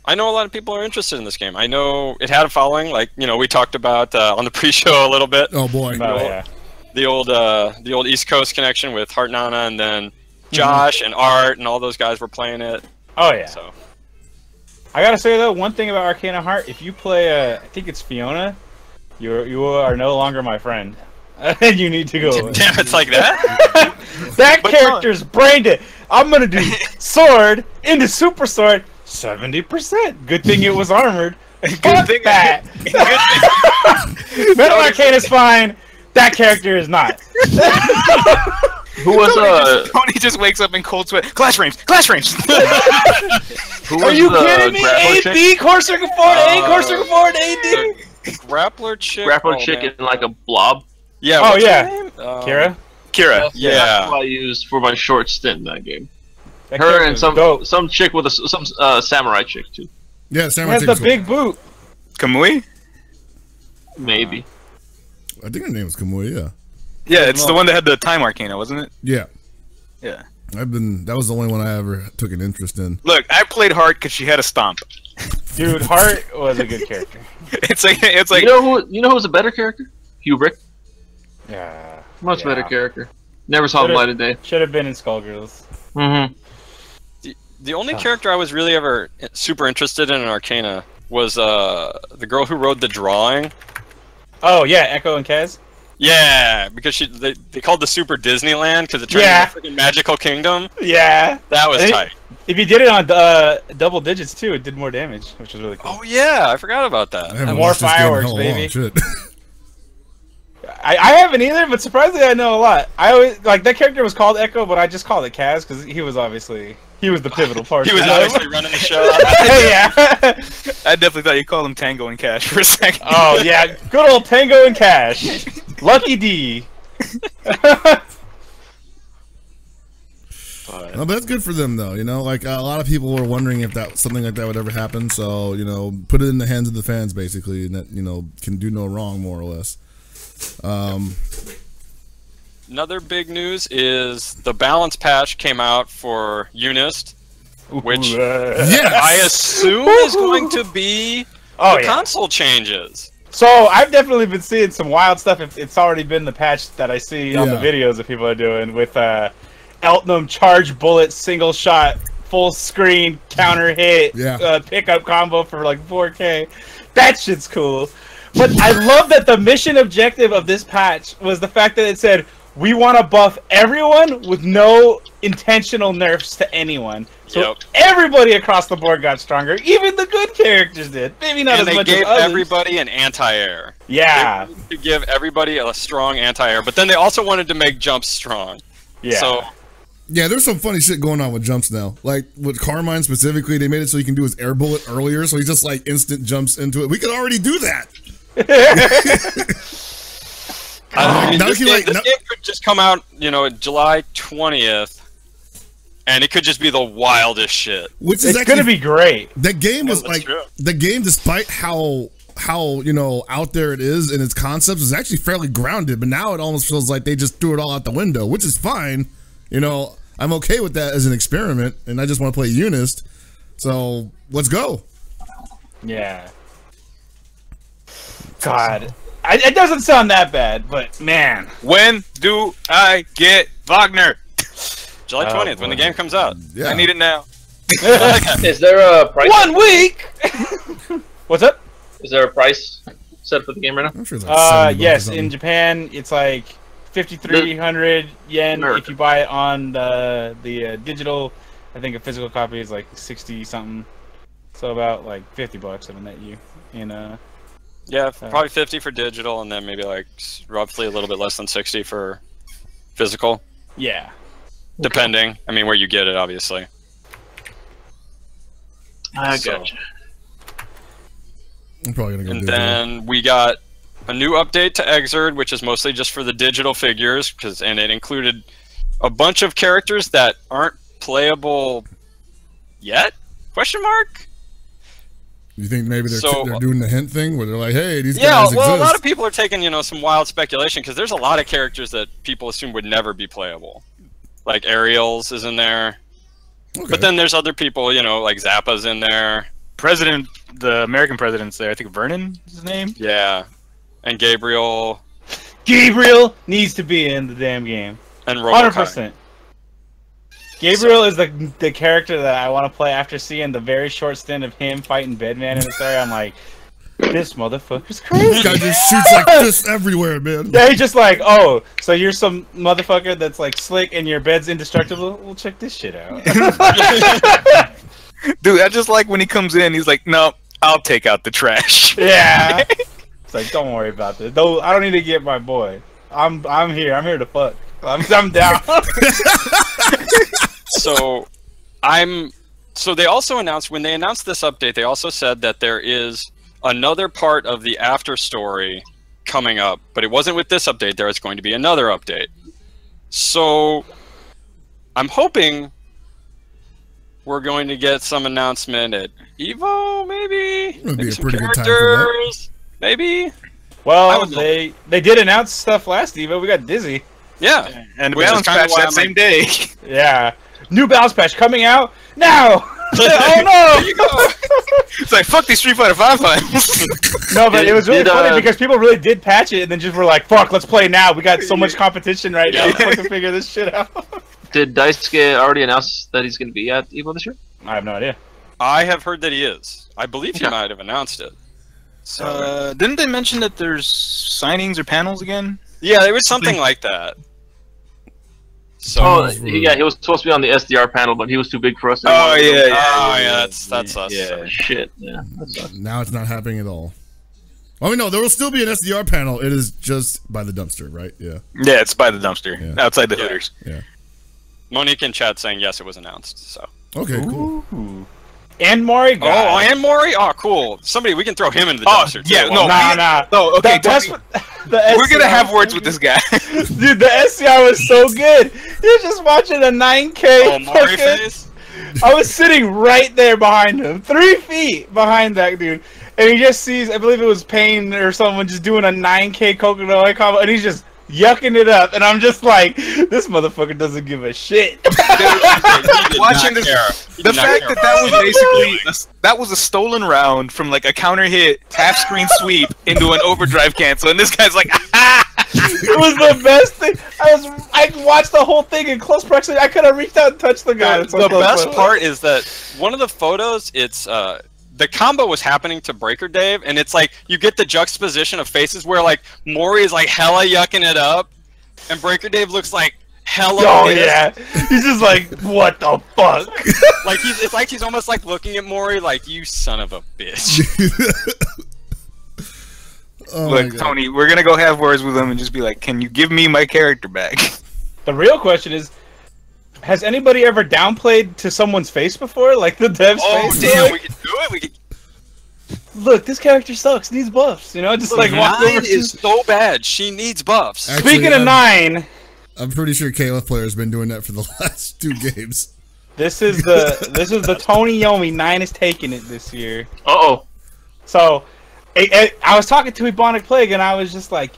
I know a lot of people are interested in this game. I know it had a following, like, you know, we talked about on the pre-show a little bit. Oh boy. Oh, yeah. The old East Coast connection with Heart Nana, and then Josh and Art and all those guys were playing it. Oh, yeah. So, I gotta say, though, one thing about Arcana Heart, if you play, I think it's Fiona, you are no longer my friend. And you need to go. Damn, it's like that? That character's brained it. I'm gonna do sword into super sword 70%. Good thing it was armored. Good thing that. Metal Arcana's fine. That character is not. Who was Tony just wakes up in cold sweat. Clash frames. Clash frames. Who Are was you the kidding me? grappler A, chick? B, core circuit forward, A, core circuit forward, A, D. Grappler chick. Grappler chick in like a blob. Yeah. Oh, what's her yeah. name? Kira? Kira. Yeah. That's what I used for my short stint in that game. That Her and character's some dope. chick with some samurai chick too. Yeah, It Samurai has the Chick's cool. big boot. Kamui? Maybe. I think her name was Kamui. Yeah. Yeah, it's the one that had the time arcana, wasn't it? Yeah. Yeah. That was the only one I ever took an interest in. Look, I played hard because she had a stomp. Dude, Hart was a good character. It's like you know who's a better character? Hubrick. Yeah. Much Yeah. better character. Never saw the light of day. Should have been in Skullgirls. Mm-hmm. The only character I was really ever super interested in Arcana was the girl who rode the drawing. Oh, yeah, Echo and Kaz? Yeah, because they called the Super Disneyland because it turned into a freaking magical kingdom. Yeah. That was And tight. If you did it on double digits, too, it did more damage, which was really cool. Oh yeah, I forgot about that. I haven't more watched this game in fireworks, hell of a long baby. shit. I haven't either, but surprisingly I know a lot. I always, like, that character was called Echo, but I just called it Kaz because he was the pivotal part. He was obviously running the show. Yeah. I definitely thought you called him Tango and Cash for a second. Oh, yeah. Good old Tango and Cash. Lucky D. No, but that's good for them, though. You know, like a lot of people were wondering if something like that would ever happen. So, you know, put it in the hands of the fans, basically, and that, you know, can do no wrong, more or less. Another big news is the balance patch came out for Unist, which I assume is going to be the console changes. So I've definitely been seeing some wild stuff. It's already been the patch that I see on the videos that people are doing with Eltnum charge bullet single shot full screen counter hit pickup combo for like 4K. That shit's cool. But I love that the mission objective of this patch was the fact that it said we want to buff everyone with no intentional nerfs to anyone. So everybody across the board got stronger. Even the good characters did. Maybe not as much as others. And they gave everybody an anti-air. Yeah. They wanted to give everybody a strong anti-air, but then they also wanted to make jumps strong. Yeah. So, yeah, there's some funny shit going on with jumps now. Like with Carmine specifically, they made it so you can do his air bullet earlier, so he just like instant jumps into it. We could already do that. This game could just come out, you know, July 20th, and it could just be the wildest shit. Which is it's going to be great. The game was like true. The game, despite how you know out there it is in its concepts, is actually fairly grounded. But now it almost feels like they just threw it all out the window, which is fine. You know, I'm okay with that as an experiment, and I just want to play Unist. So let's go. Yeah. God, it doesn't sound that bad, but man. When do I get Wagner? July 20th, when the game comes out. Yeah. I need it now. Is there a price? 1 week. What's up? Is there a price set for the game right now? I'm sure it's like $70 Yes, or something. in Japan it's like 5,300 yen if you buy it on the digital. I think a physical copy is like 60 something. So about like $50 it'll net you in Yeah, probably 50 for digital, and then maybe like roughly a little bit less than 60 for physical. yeah. Depending. I mean, where you get it, obviously. I So- gotcha. I'm probably gonna go And digital. then we got a new update to Exerd, which is mostly just for the digital figures, and it included a bunch of characters that aren't playable yet? Question mark? You think maybe they're So- they're doing the hint thing where they're like, hey, these Yeah, guys well, a lot exist. of people are taking, some wild speculation, because there's a lot of characters that people assume would never be playable. Like Ariel's is in there. Okay. But then there's other people, like Zappa's in there. The American president's there. I think Vernon is his name. Yeah. And Gabriel Gabriel needs to be in the damn game. and Robokai. 100%. Gabriel is the character that I want to play after seeing the very short stint of him fighting Bedman in the story. I'm like, this motherfucker's This crazy. guy just shoots like this everywhere, man. Yeah, he's just like, oh, so you're some motherfucker that's like slick and your bed's indestructible? Well, check this shit out. Dude, I just like when he comes in, he's like, no, I'll take out the trash. Yeah. It's like, don't worry about this. Though I don't need to get my boy. I'm here. I'm here to fuck. I'm down. So they also announced, when they announced this update, they also said that there is another part of the after story coming up, but it wasn't with this update. There is going to be another update. So I'm hoping we're going to get some announcement at EVO, maybe? Would be Maybe a some pretty good time for that. characters, maybe? I Well, would they did announce stuff last Evo. We got Dizzy. Yeah. And the Which is balance kinda patch why that I'm same like- day. Yeah. New balance patch coming out now. Oh no! It's like, fuck these Street Fighter 5 finals. No, but it was really Did, funny because people really did patch it and then just were like, "Fuck, let's play now. We got so much competition right now. Let's fucking figure this shit out." Did Daisuke already announce that he's going to be at EVO this year? I have no idea. I have heard that he is. I believe he Okay. might have announced it. So Didn't they mention that there's signings or panels again? yeah, it was something like that. So He was supposed to be on the SDR panel, but he was too big for us. Oh, yeah, that's us. Yeah. Shit. Yeah. That sucks. Now it's not happening at all. Oh no, there will still be an SDR panel. It is just by the dumpster, right? Yeah. Yeah, it's by the dumpster, Yeah. outside the Yeah. Hooters. Monique in chat saying yes, it was announced. So. Okay, cool. Ooh. And Mori Oh, and Mori. Oh, cool. Somebody, we can throw him into the Oh, dumpster. yeah, too. no. Nah. Oh, okay, That's Tony, we're we're gonna have words with this guy. Dude, the SCR was so good. You're just watching a 9K. Oh, Mori fucking- face. I was sitting right there behind him, 3 feet behind that dude, and he just sees, I believe it was Payne or someone just doing a 9K coconut oil combo, and he's just yucking it up, and I'm just like, this motherfucker doesn't give a shit. Watching this, the fact that was basically that was a stolen round from like a counter hit half screen sweep into an overdrive cancel, and this guy's like, It was the best thing. I watched the whole thing in close proximity. I could have reached out and touched the guy. It's so The close, best but- part is that one of the photos, it's the combo was happening to Breaker Dave, and it's like you get the juxtaposition of faces where like Mori is like hella yucking it up, and Breaker Dave looks like hella. Oh pissed. yeah, he's just like, what the fuck? Like it's like he's almost like looking at Mori like, you son of a bitch. Oh my "Look, God. Tony, we're gonna go have words with him and just be like, can you give me my character back?" The real question is, has anybody ever downplayed to someone's face before? Like the dev's Oh face? damn, Like, we can do it. We can. look, this character sucks. Needs buffs. You know, just like walk over. Nine is so bad. She needs buffs. Actually, Speaking of 9, I'm pretty sure KLF player has been doing that for the last 2 games. this is the Tony Yomi 9 is taking it this year. Uh-oh. So, I was talking to Ebonic Plague, and I was just like,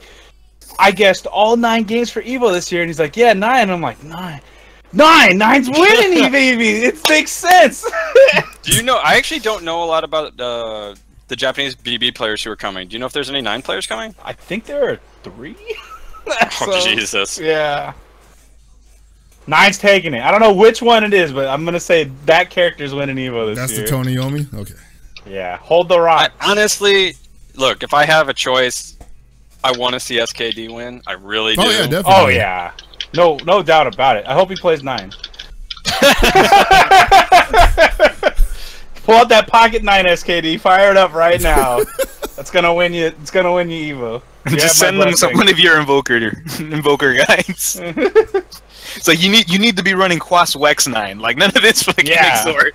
I guessed all 9 games for Evo this year, and he's like, yeah, 9. And I'm like, 9. Nine's winning, baby. It makes sense. Do you know? I actually don't know a lot about the Japanese BB players who are coming. Do you know if there's any 9 players coming? I think there are 3. Oh, Jesus. Yeah. 9's taking it. I don't know which one it is, but I'm gonna say that character's winning Evo this year. That's the Tony Yomi? Okay. Yeah. Hold the rock. Honestly, look, if I have a choice, I want to see SKD win. I really do. Oh, yeah, definitely. Oh, yeah. No doubt about it. I hope he plays 9. Pull out that pocket 9, SKD. Fire it up right now. That's gonna win you. It's gonna win you Evo. Just send them one of your invoker guys. So you need to be running Quas Wex 9. Like none of this fucking XOR.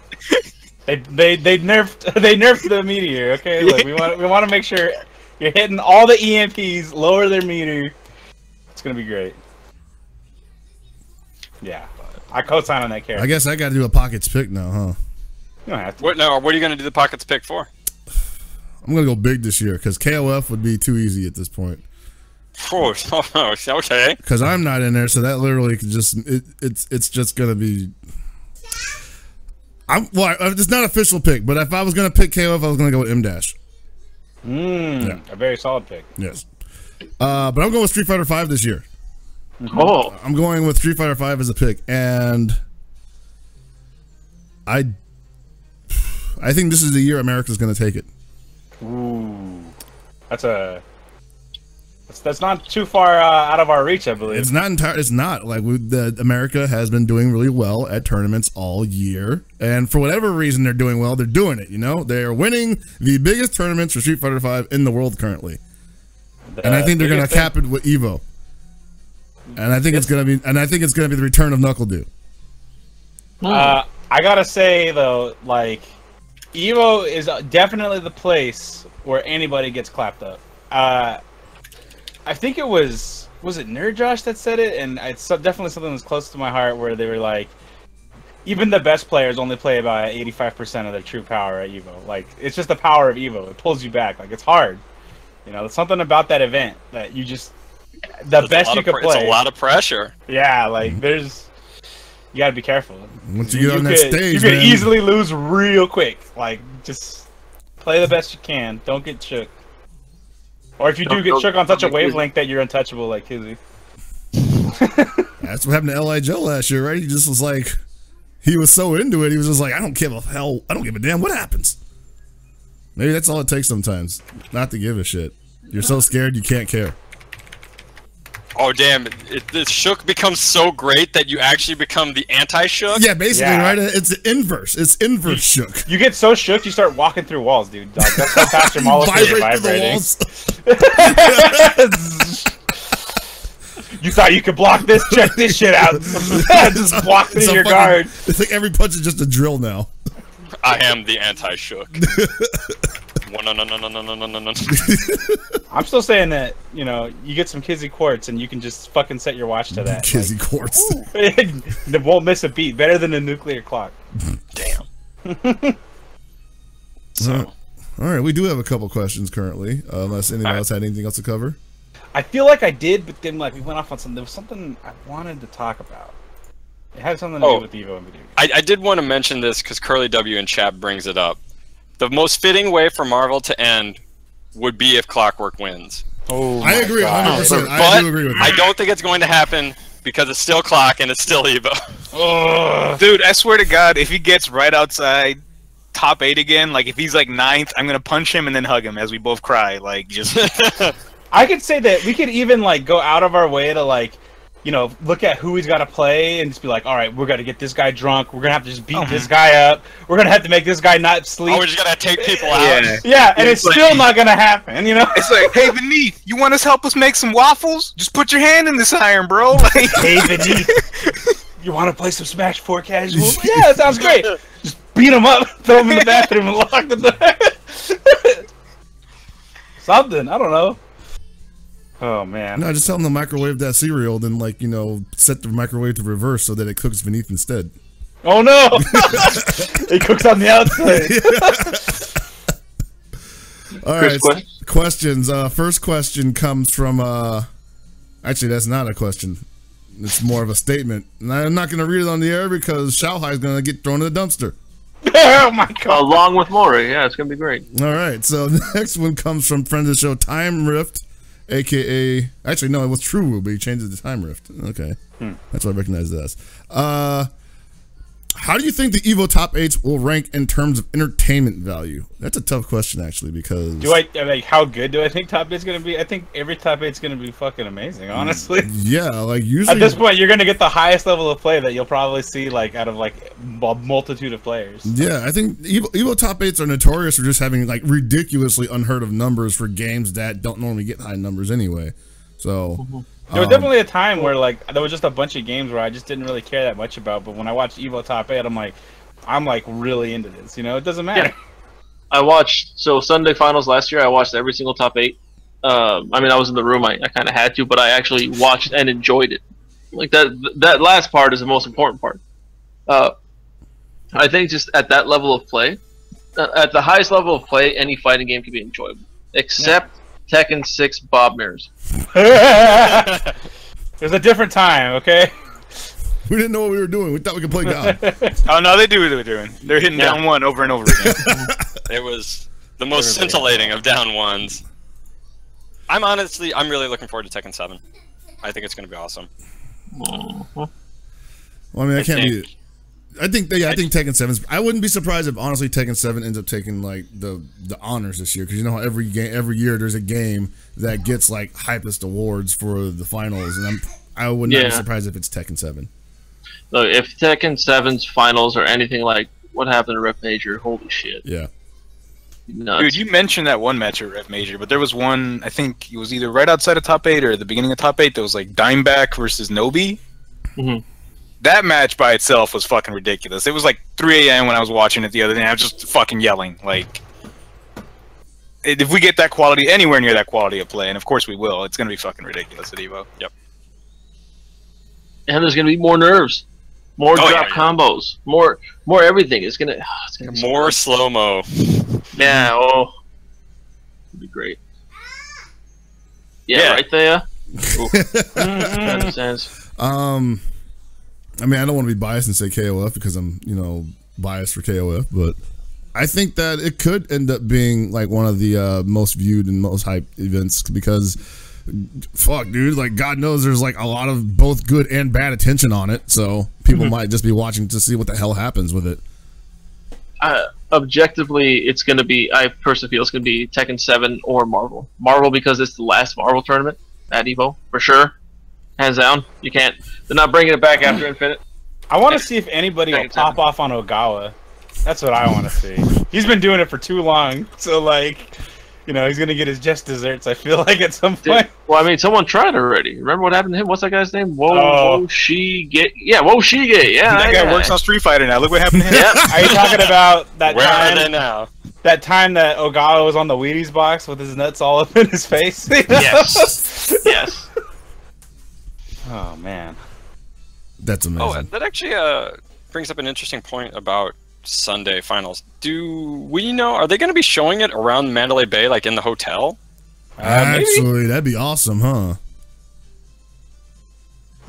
They nerfed the meteor. Okay, look, we want to make sure you're hitting all the EMPs. Lower their meter. It's gonna be great. Yeah, I co-sign on that character. I guess I got to do a pockets pick now, huh? You don't have to. What are you going to do the pockets pick for? I'm going to go big this year because KOF would be too easy at this point. Oh, okay. Because I'm not in there, so that literally could just it's just going to be. It's not official pick, but if I was going to pick KOF, I was going to go with M-Dash. A very solid pick. Yes. But I'm going with Street Fighter V this year. Oh, I'm going with Street Fighter V as a pick, and I think this is the year America's going to take it. Ooh, that's not too far out of our reach, I believe. It's not entire. It's not like America has been doing really well at tournaments all year, and for whatever reason they're doing well. They're doing it. You know, they are winning the biggest tournaments for Street Fighter V in the world currently, and I think they're going to cap it with Evo. And I think it's gonna be the return of Knuckle Dew. I gotta say though, like Evo is definitely the place where anybody gets clapped up. I think it was it Nerd Josh that said it, and it's definitely something that's close to my heart. Where they were like, even the best players only play about 85% of their true power at Evo. Like it's just the power of Evo. It pulls you back. Like it's hard. You know, there's something about that event that you just. The best you could play. It's a lot of pressure. Yeah, like you gotta be careful. Once you get on that stage, you could easily lose real quick. Like, just play the best you can. Don't get shook. Or if you do get shook on such a wavelength that you're untouchable, like Kizzy. That's what happened to L.I. Joe last year, right? He just was like, he was so into it, he was just like, I don't give a damn what happens. Maybe that's all it takes sometimes, not to give a shit. You're so scared you can't care. Oh damn! The shook becomes so great that you actually become the anti-shook. Yeah, basically, right? It's the inverse. It's inverse shook. You get so shook, you start walking through walls, dude. That's how fast your molecules are vibrating. You thought you could block this? Check this shit out. Just block through your guard. It's like every punch is just a drill now. I am the anti-shook. No. I'm still saying that, you know, you get some Kizzy Quartz and you can just fucking set your watch to that. Kizzy Quartz. It won't miss a beat. Better than a nuclear clock. Damn. So. All right, we do have a couple questions currently, unless anyone else had anything else to cover. I feel like I did, but then like we went off on something. There was something I wanted to talk about. It had something to do with Evo and video games. I did want to mention this because Curly W in chat brings it up. The most fitting way for Marvel to end would be if Clockwork wins. Oh, I agree 100%. I do agree with that. I don't think it's going to happen because it's still Clock and it's still Evo. Oh, dude, I swear to God, if he gets right outside top 8 again, like if he's like 9th, I'm gonna punch him and then hug him as we both cry. Like just. I could say that we could even like go out of our way to like, you know, look at who he's got to play and just be like, all right, we're gonna get this guy drunk. We're gonna have to just beat this guy up. We're gonna have to make this guy not sleep. Oh, we're just gonna take people out. Yeah, and it's still not gonna happen. You know, it's like, hey, Beneath, you want us to help us make some waffles? Just put your hand in this iron, bro. Like, hey, Beneath, you want to play some Smash 4 casual? Yeah, that sounds great. Just beat him up, throw him in the bathroom, and lock the door. Something, I don't know. Oh man! No, just tell them to microwave that cereal, then like set the microwave to reverse so that it cooks beneath instead. Oh no! It cooks on the outside. All right, questions. First question comes from. Actually, that's not a question. It's more of a statement. And I'm not going to read it on the air because Xiaohai is going to get thrown in the dumpster. Oh my god! Along with Mori, yeah, it's gonna be great. All right, so the next one comes from friend of the show, Time Rift, aka actually no, it was True, but he changed it to Time Rift. Okay, that's what I recognize it as. How do you think the Evo top 8s will rank in terms of entertainment value? That's a tough question, actually, because how good do I think top 8's gonna be? I think every top 8's gonna be fucking amazing, honestly. Yeah, like usually at this point, you're gonna get the highest level of play that you'll probably see, like out of like a multitude of players. Yeah, I think Evo top 8s are notorious for just having like ridiculously unheard of numbers for games that don't normally get high numbers anyway. So. There was definitely a time where like there was just a bunch of games where I just didn't really care that much about, but when I watched Evo Top 8, I'm like really into this. You know, it doesn't matter. Yeah. I watched Sunday Finals last year. I watched every single top 8. I mean, I was in the room. I kind of had to, but I actually watched and enjoyed it. Like that last part is the most important part. I think just at that level of play, at the highest level of play, any fighting game can be enjoyable, except Tekken 6 Bob Mirrors. There's a different time, okay? We didn't know what we were doing. We thought we could play God. Oh no, they do what they're doing. They're hitting down one over and over again. It was the most scintillating of down ones. I'm really looking forward to Tekken 7. I think it's going to be awesome. Well, I mean, I think Tekken 7. I wouldn't be surprised if honestly Tekken 7 ends up taking like the honors this year, because you know how every year there's a game that gets like hypest awards for the finals, and I would not be surprised if it's Tekken 7. Look, if Tekken 7's finals are anything like what happened to Rev Major, holy shit. Yeah. Nuts. Dude, you mentioned that one match at Rev Major, but there was one, I think it was either right outside of top 8 or the beginning of top 8, that was like Dimeback versus Nobi. Mm-hmm. That match by itself was fucking ridiculous. It was like 3 a.m. when I was watching it the other day, and I was just fucking yelling. Like, if we get that quality, anywhere near that quality of play, and of course we will, it's going to be fucking ridiculous at EVO. Yep. And there's going to be more nerves. More drop combos. More everything. It's gonna be more slow-mo. Yeah, it'd be great. Yeah, right there. That makes sense. I mean, I don't want to be biased and say KOF because I'm, biased for KOF, but I think that it could end up being like one of the most viewed and most hyped events because, fuck, dude, like God knows there's like a lot of both good and bad attention on it, so people might just be watching to see what the hell happens with it. Objectively, it's going to be, I personally feel it's going to be Tekken 7 or Marvel. Marvel because it's the last Marvel tournament at EVO, for sure. Hands down. You can't. They're not bringing it back after Infinite. I want to see if anybody will pop off on Ogawa. That's what I want to see. He's been doing it for too long, so like, he's gonna get his just desserts. I feel like at some point. Well, I mean, someone tried already. Remember what happened to him? What's that guy's name? Woshige. Yeah, Woshige. Yeah, that guy works on Street Fighter now. Look what happened to him. Are you talking about that Where time? are they now? That time that Ogawa was on the Wheaties box with his nuts all up in his face. Yes. Yes. Oh man, that's amazing. Oh, that actually brings up an interesting point about Sunday finals. Do we know? Are they going to be showing it around Mandalay Bay, like in the hotel? Actually, that'd be awesome, huh?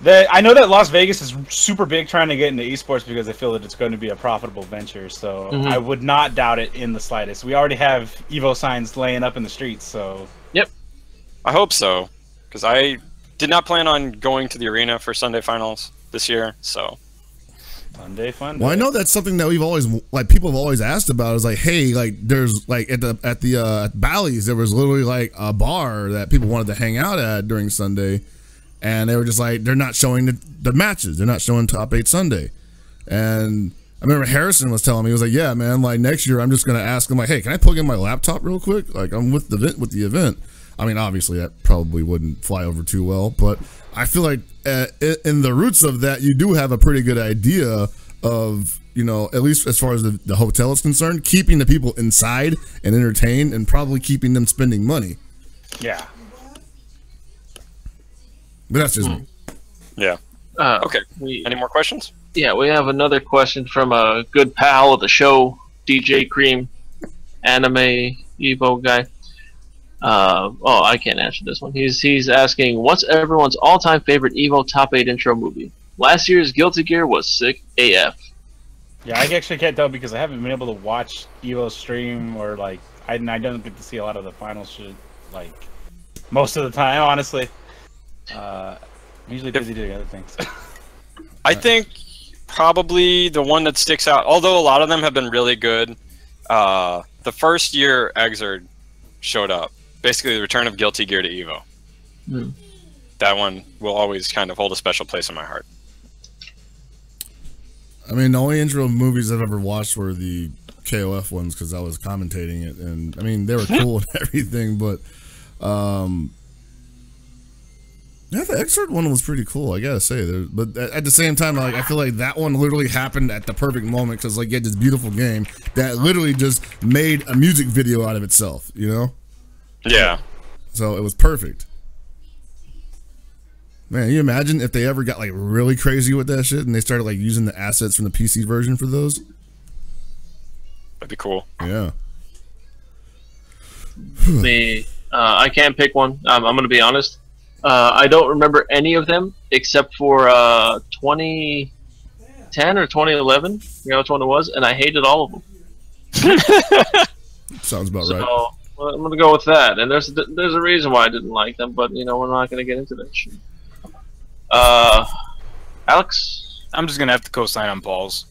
I know that Las Vegas is super big trying to get into esports because they feel that it's going to be a profitable venture. So I would not doubt it in the slightest. We already have Evo signs laying up in the streets. So yep, I hope so, because I did not plan on going to the arena for Sunday finals this year, so Sunday fun. Well, I know that's something that we've always people have always asked about. Is like, hey, like there's like at Bally's there was literally like a bar that people wanted to hang out at during Sunday, and they were just like they're not showing the matches. They're not showing top 8 Sunday, and I remember Harrison was telling me, he was like, yeah, man, like next year I'm just gonna ask him like, hey, can I plug in my laptop real quick? Like I'm with the event. I mean, obviously that probably wouldn't fly over too well, but I feel like in the roots of that, you do have a pretty good idea of, at least as far as the hotel is concerned, keeping the people inside and entertained and probably keeping them spending money. Yeah. But that's just me. Yeah. Okay. Any more questions? Yeah, we have another question from a good pal of the show, DJ Cream, anime Evo guy. I can't answer this one. He's asking, what's everyone's all-time favorite EVO top 8 intro movie? Last year's Guilty Gear was sick AF. Yeah, I actually can't tell because I haven't been able to watch EVO stream or like I don't get to see a lot of the final shit like most of the time. Honestly, I'm usually busy doing other things. I think probably the one that sticks out, although a lot of them have been really good. The first year Exerd showed up, basically the return of Guilty Gear to EVO. That one will always kind of hold a special place in my heart. I mean, the only intro movies I've ever watched were the KOF ones because I was commentating it, and I mean they were cool and everything, but yeah, the Excerpt one was pretty cool, I gotta say. But at the same time, like I feel like that one literally happened at the perfect moment because like you had this beautiful game that literally just made a music video out of itself, you know? Yeah. So it was perfect. Man, you imagine if they ever got like really crazy with that shit and they started like using the assets from the PC version for those? That'd be cool. Yeah. I can't pick one. I'm going to be honest. I don't remember any of them except for 2010 or 2011. You know which one it was, and I hated all of them. Sounds about so, right. Well, I'm going to go with that. And there's a reason why I didn't like them, but you know we're not going to get into that shit. Alex? I'm just gonna have to co-sign on Paul's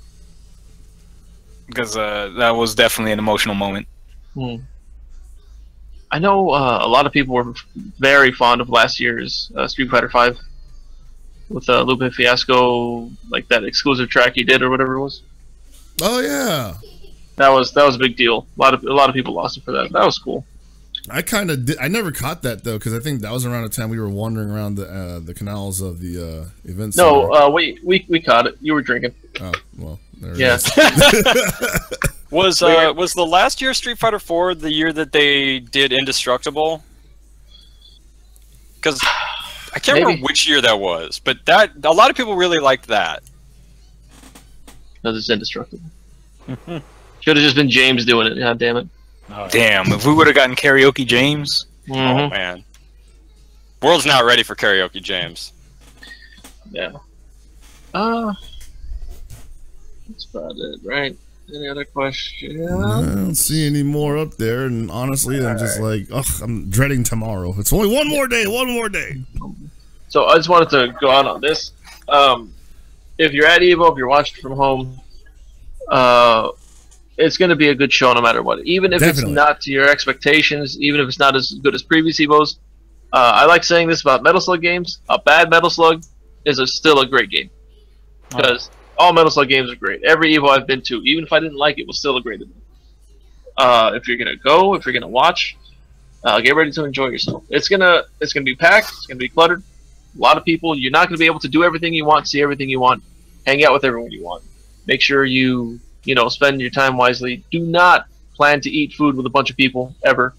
because that was definitely an emotional moment. I know a lot of people were very fond of last year's Street Fighter V with Lupe Fiasco, like that exclusive track he did or whatever it was. Oh yeah, that was a big deal. A lot of people lost it for that. That was cool. I kind of did. I never caught that though, because I think that was around the time we were wandering around the canals of the event center. No, we caught it. You were drinking. Oh well, there yeah. Was the last year Street Fighter 4 the year that they did Indestructible? Because I can't remember which year that was, but a lot of people really liked that. No, it's Indestructible. Should have just been James doing it. God damn it. Oh, damn, if we would have gotten Karaoke James. Oh man, world's not ready for Karaoke James. Yeah. That's about it, right? Any other questions? I don't see any more up there, and honestly, I'm just like, ugh, I'm dreading tomorrow. It's only one more day. So I just wanted to go out on this. If you're at EVO, if you're watching from home, it's going to be a good show no matter what. Even if it's not to your expectations, even if it's not as good as previous EVOs. I like saying this about Metal Slug games. A bad Metal Slug is still a great game. Because all Metal Slug games are great. Every EVO I've been to, even if I didn't like it, was still a great event. If you're going to go, if you're going to watch, get ready to enjoy yourself. It's gonna be packed. It's going to be cluttered. A lot of people. You're not going to be able to do everything you want, see everything you want, hang out with everyone you want. Make sure you spend your time wisely. Do not plan to eat food with a bunch of people, ever.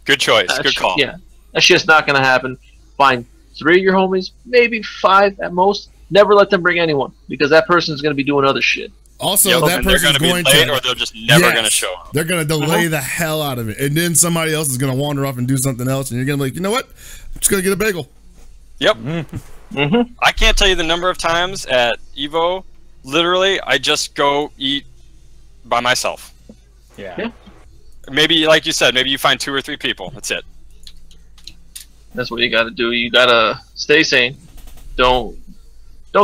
Good choice. Good call. Yeah. That's just not going to happen. Find 3 of your homies, maybe 5 at most. Never let them bring anyone, because that person is going to be doing other shit. Also, that person's going to... Or they're just never going to show up. They're going to delay the hell out of it. And then somebody else is going to wander off and do something else, and you're going to be like, you know what? I'm just going to get a bagel. Yep. I can't tell you the number of times at EVO, literally, I just go eat by myself. Yeah. Maybe, like you said, maybe you find 2 or 3 people. That's it. That's what you got to do. You got to stay sane. Don't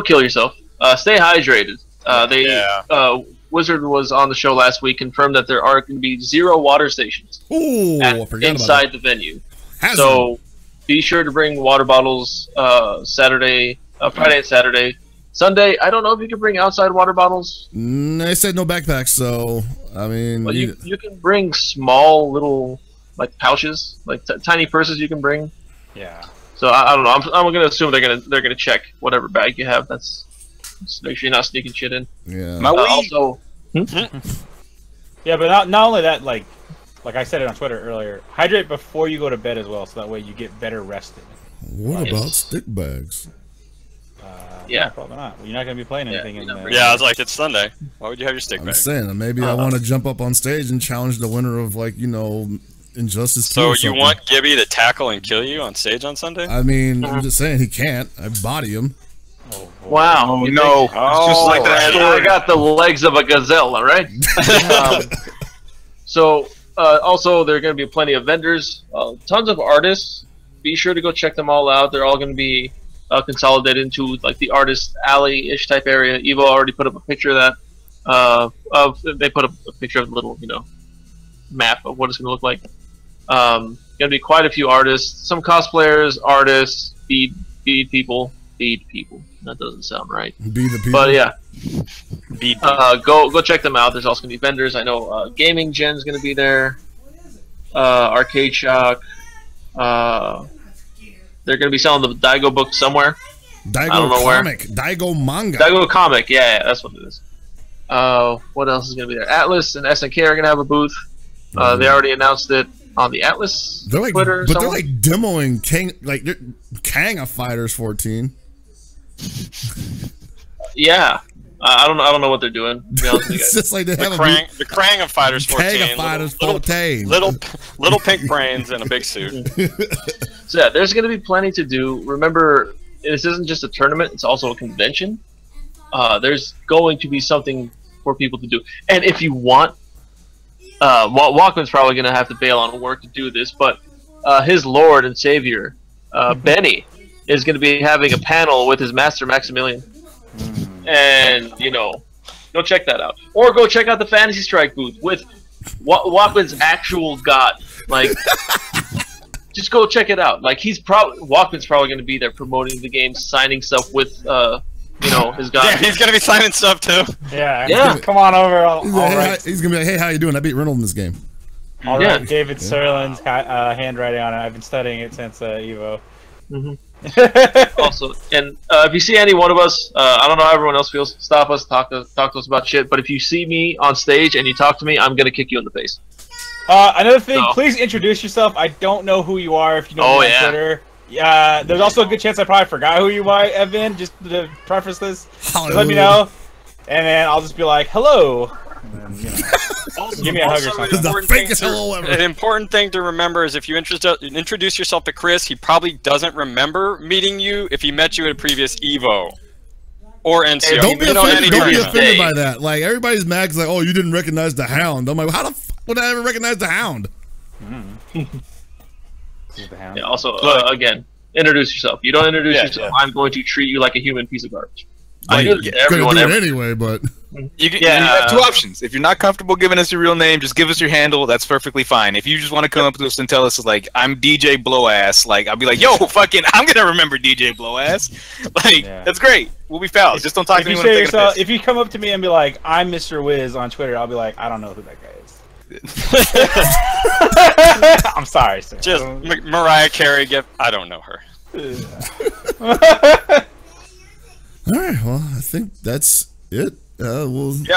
kill yourself. Stay hydrated. Wizard was on the show last week, confirmed that there are going to be 0 water stations inside the venue. So be sure to bring water bottles Friday and Saturday. Sunday, I don't know if you can bring outside water bottles. I said no backpacks, so I mean, well, you can bring small little like pouches, like tiny purses you can bring. Yeah. So I don't know. I'm gonna assume they're gonna check whatever bag you have. Just make sure you're not sneaking shit in. Yeah. Also. Yeah, but not only that, like I said it on Twitter earlier, hydrate before you go to bed as well, so that way you get better rested. What about stick bags? Yeah, probably not. You're not going to be playing anything in there. Yeah, I was like, it's Sunday. Why would you have your stick bag? I'm saying maybe I want to jump up on stage and challenge the winner of Injustice 2 So or you something. want Gibby to tackle and kill you on stage on Sunday? I mean, I'm just saying he can't. I body him. Wow. Oh you no! think- It's just like that. I got the legs of a gazelle, all right? Also, there are going to be plenty of vendors, tons of artists. Be sure to go check them all out. They're all going to be consolidated into like the artist alley-ish type area. Evo already put up a picture of that. They put up a picture of the little, map of what it's going to look like. Going to be quite a few artists, some cosplayers, artists, bead people. That doesn't sound right. Be the people. But yeah, Beat go check them out. There's also going to be vendors. I know Gaming Gen's going to be there. Arcade Shock. They're going to be selling the Daigo book somewhere. Daigo I don't know where. comic. Daigo manga. Daigo comic. Yeah, that's what it is. What else is going to be there? Atlas and SNK are going to have a booth. They already announced it on the Atlas They're like, Twitter. but they're like demoing Kang of Fighters 14. Yeah. I don't know what they're doing. To be honest with you It's guys. just like they have the Krang of Fighters 14. Kang of Fighters 14. Little pink brains in a big suit. So yeah, there's going to be plenty to do. Remember, this isn't just a tournament; it's also a convention. There's going to be something for people to do, and if you want, Walkman's probably going to have to bail on work to do this, but his Lord and Savior, Benny, is going to be having a panel with his master Maximilian, and go check that out, or go check out the Fantasy Strike booth with Walkman's actual god, like. Just go check it out. Like Walkman's probably going to be there promoting the game, signing stuff with, his guy. Yeah, he's gonna be signing stuff too. Yeah. Come on over. All He's right. gonna be like, hey, how you doing? I beat Reynolds in this game. All Yeah. right. David Serlin's handwriting on it. I've been studying it since Evo. Also, and if you see any one of us, I don't know how everyone else feels. Stop us, talk to us about shit. But if you see me on stage and you talk to me, I'm gonna kick you in the face. Another thing, So- please introduce yourself. I don't know who you are if you know me on Twitter. Yeah, there's also a good chance I probably forgot who you are, Evan, just to preface this. Just let me know, and then I'll just be like, hello. And then, give me a hug or something. The fakest hello ever. An important thing to remember is if you introduce yourself to Chris, he probably doesn't remember meeting you if he met you at a previous Evo. Or NCO. Don't be offended, tournament. by that. Like, everybody's mad because, like, oh, you didn't recognize the Hound. I'm like, how the fuck would I ever recognize the Hound? Yeah. Also, again, introduce yourself. You don't introduce yourself, I'm going to treat you like a human piece of garbage. I do this to everyone. Gonna do it anyway, but You have two options. If you're not comfortable giving us your real name, just give us your handle. That's perfectly fine. If you just want to come up to us and tell us, like, I'm DJ Blowass, like, I'll be like, yo, fucking, I'm gonna remember DJ Blowass. Like, that's great. We'll be pals. Just don't talk to me when I'm taking a piss. If you come up to me and be like, I'm Mr. Wiz on Twitter, I'll be like, I don't know who that guy is. I'm sorry, sir. Just Mariah Carey gift. I don't know her. all right. Well, I think that's it. Yeah,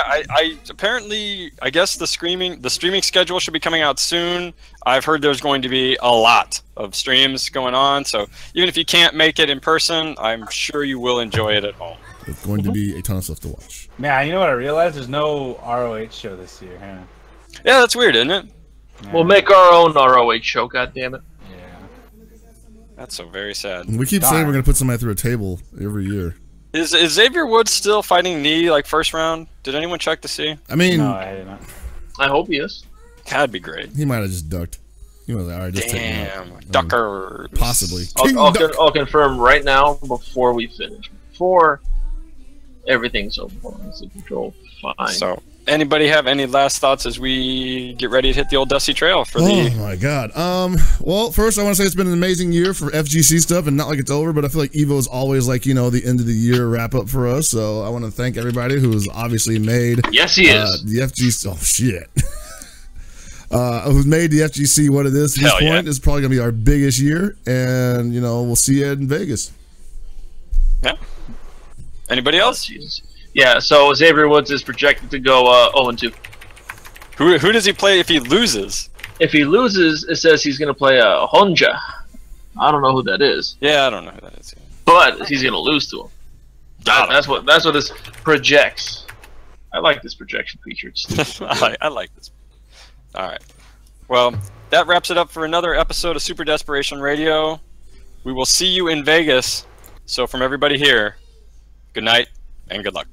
I apparently, I guess the streaming schedule should be coming out soon. I've heard there's going to be a lot of streams going on, so even if you can't make it in person, I'm sure you will enjoy it at home. It's going to be a ton of stuff to watch. Man, you know what I realized? There's no ROH show this year, huh? Yeah, that's weird, isn't it? Yeah. We'll make our own ROH show. God damn it! Yeah. That's so very sad. We keep saying we're going to put somebody through a table every year. Is Xavier Woods still fighting knee like first round? Did anyone check to see? I mean, No, I did not. I hope he is. That'd be great. he might have just ducked. He was like, all right, just take me out. Damn, Ducker. Possibly. I'll confirm right now before we finish. Before everything's over under control. Fine. So, anybody have any last thoughts as we get ready to hit the old dusty trail for the? Oh my god. Well, first I want to say it's been an amazing year for FGC stuff, and not like it's over, but I feel like Evo is always like, the end of the year wrap up for us. So I want to thank everybody who's obviously made Yes, he is. the FGC. Oh shit. Who's made the FGC what it is at this Hell yeah. point. Is probably gonna be our biggest year, and we'll see you in Vegas. Yeah. Anybody else? Jesus. Yeah. So Xavier Woods is projected to go 0-2. Who does he play if he loses? If he loses, it says he's going to play a Honja. I don't know who that is, Yeah, I don't know who that is. but he's going to lose to him. That's what this projects. I like this projection feature. It's stupid. I like this. All right. Well, that wraps it up for another episode of Super Desperation Radio. We will see you in Vegas. So from everybody here, good night and good luck.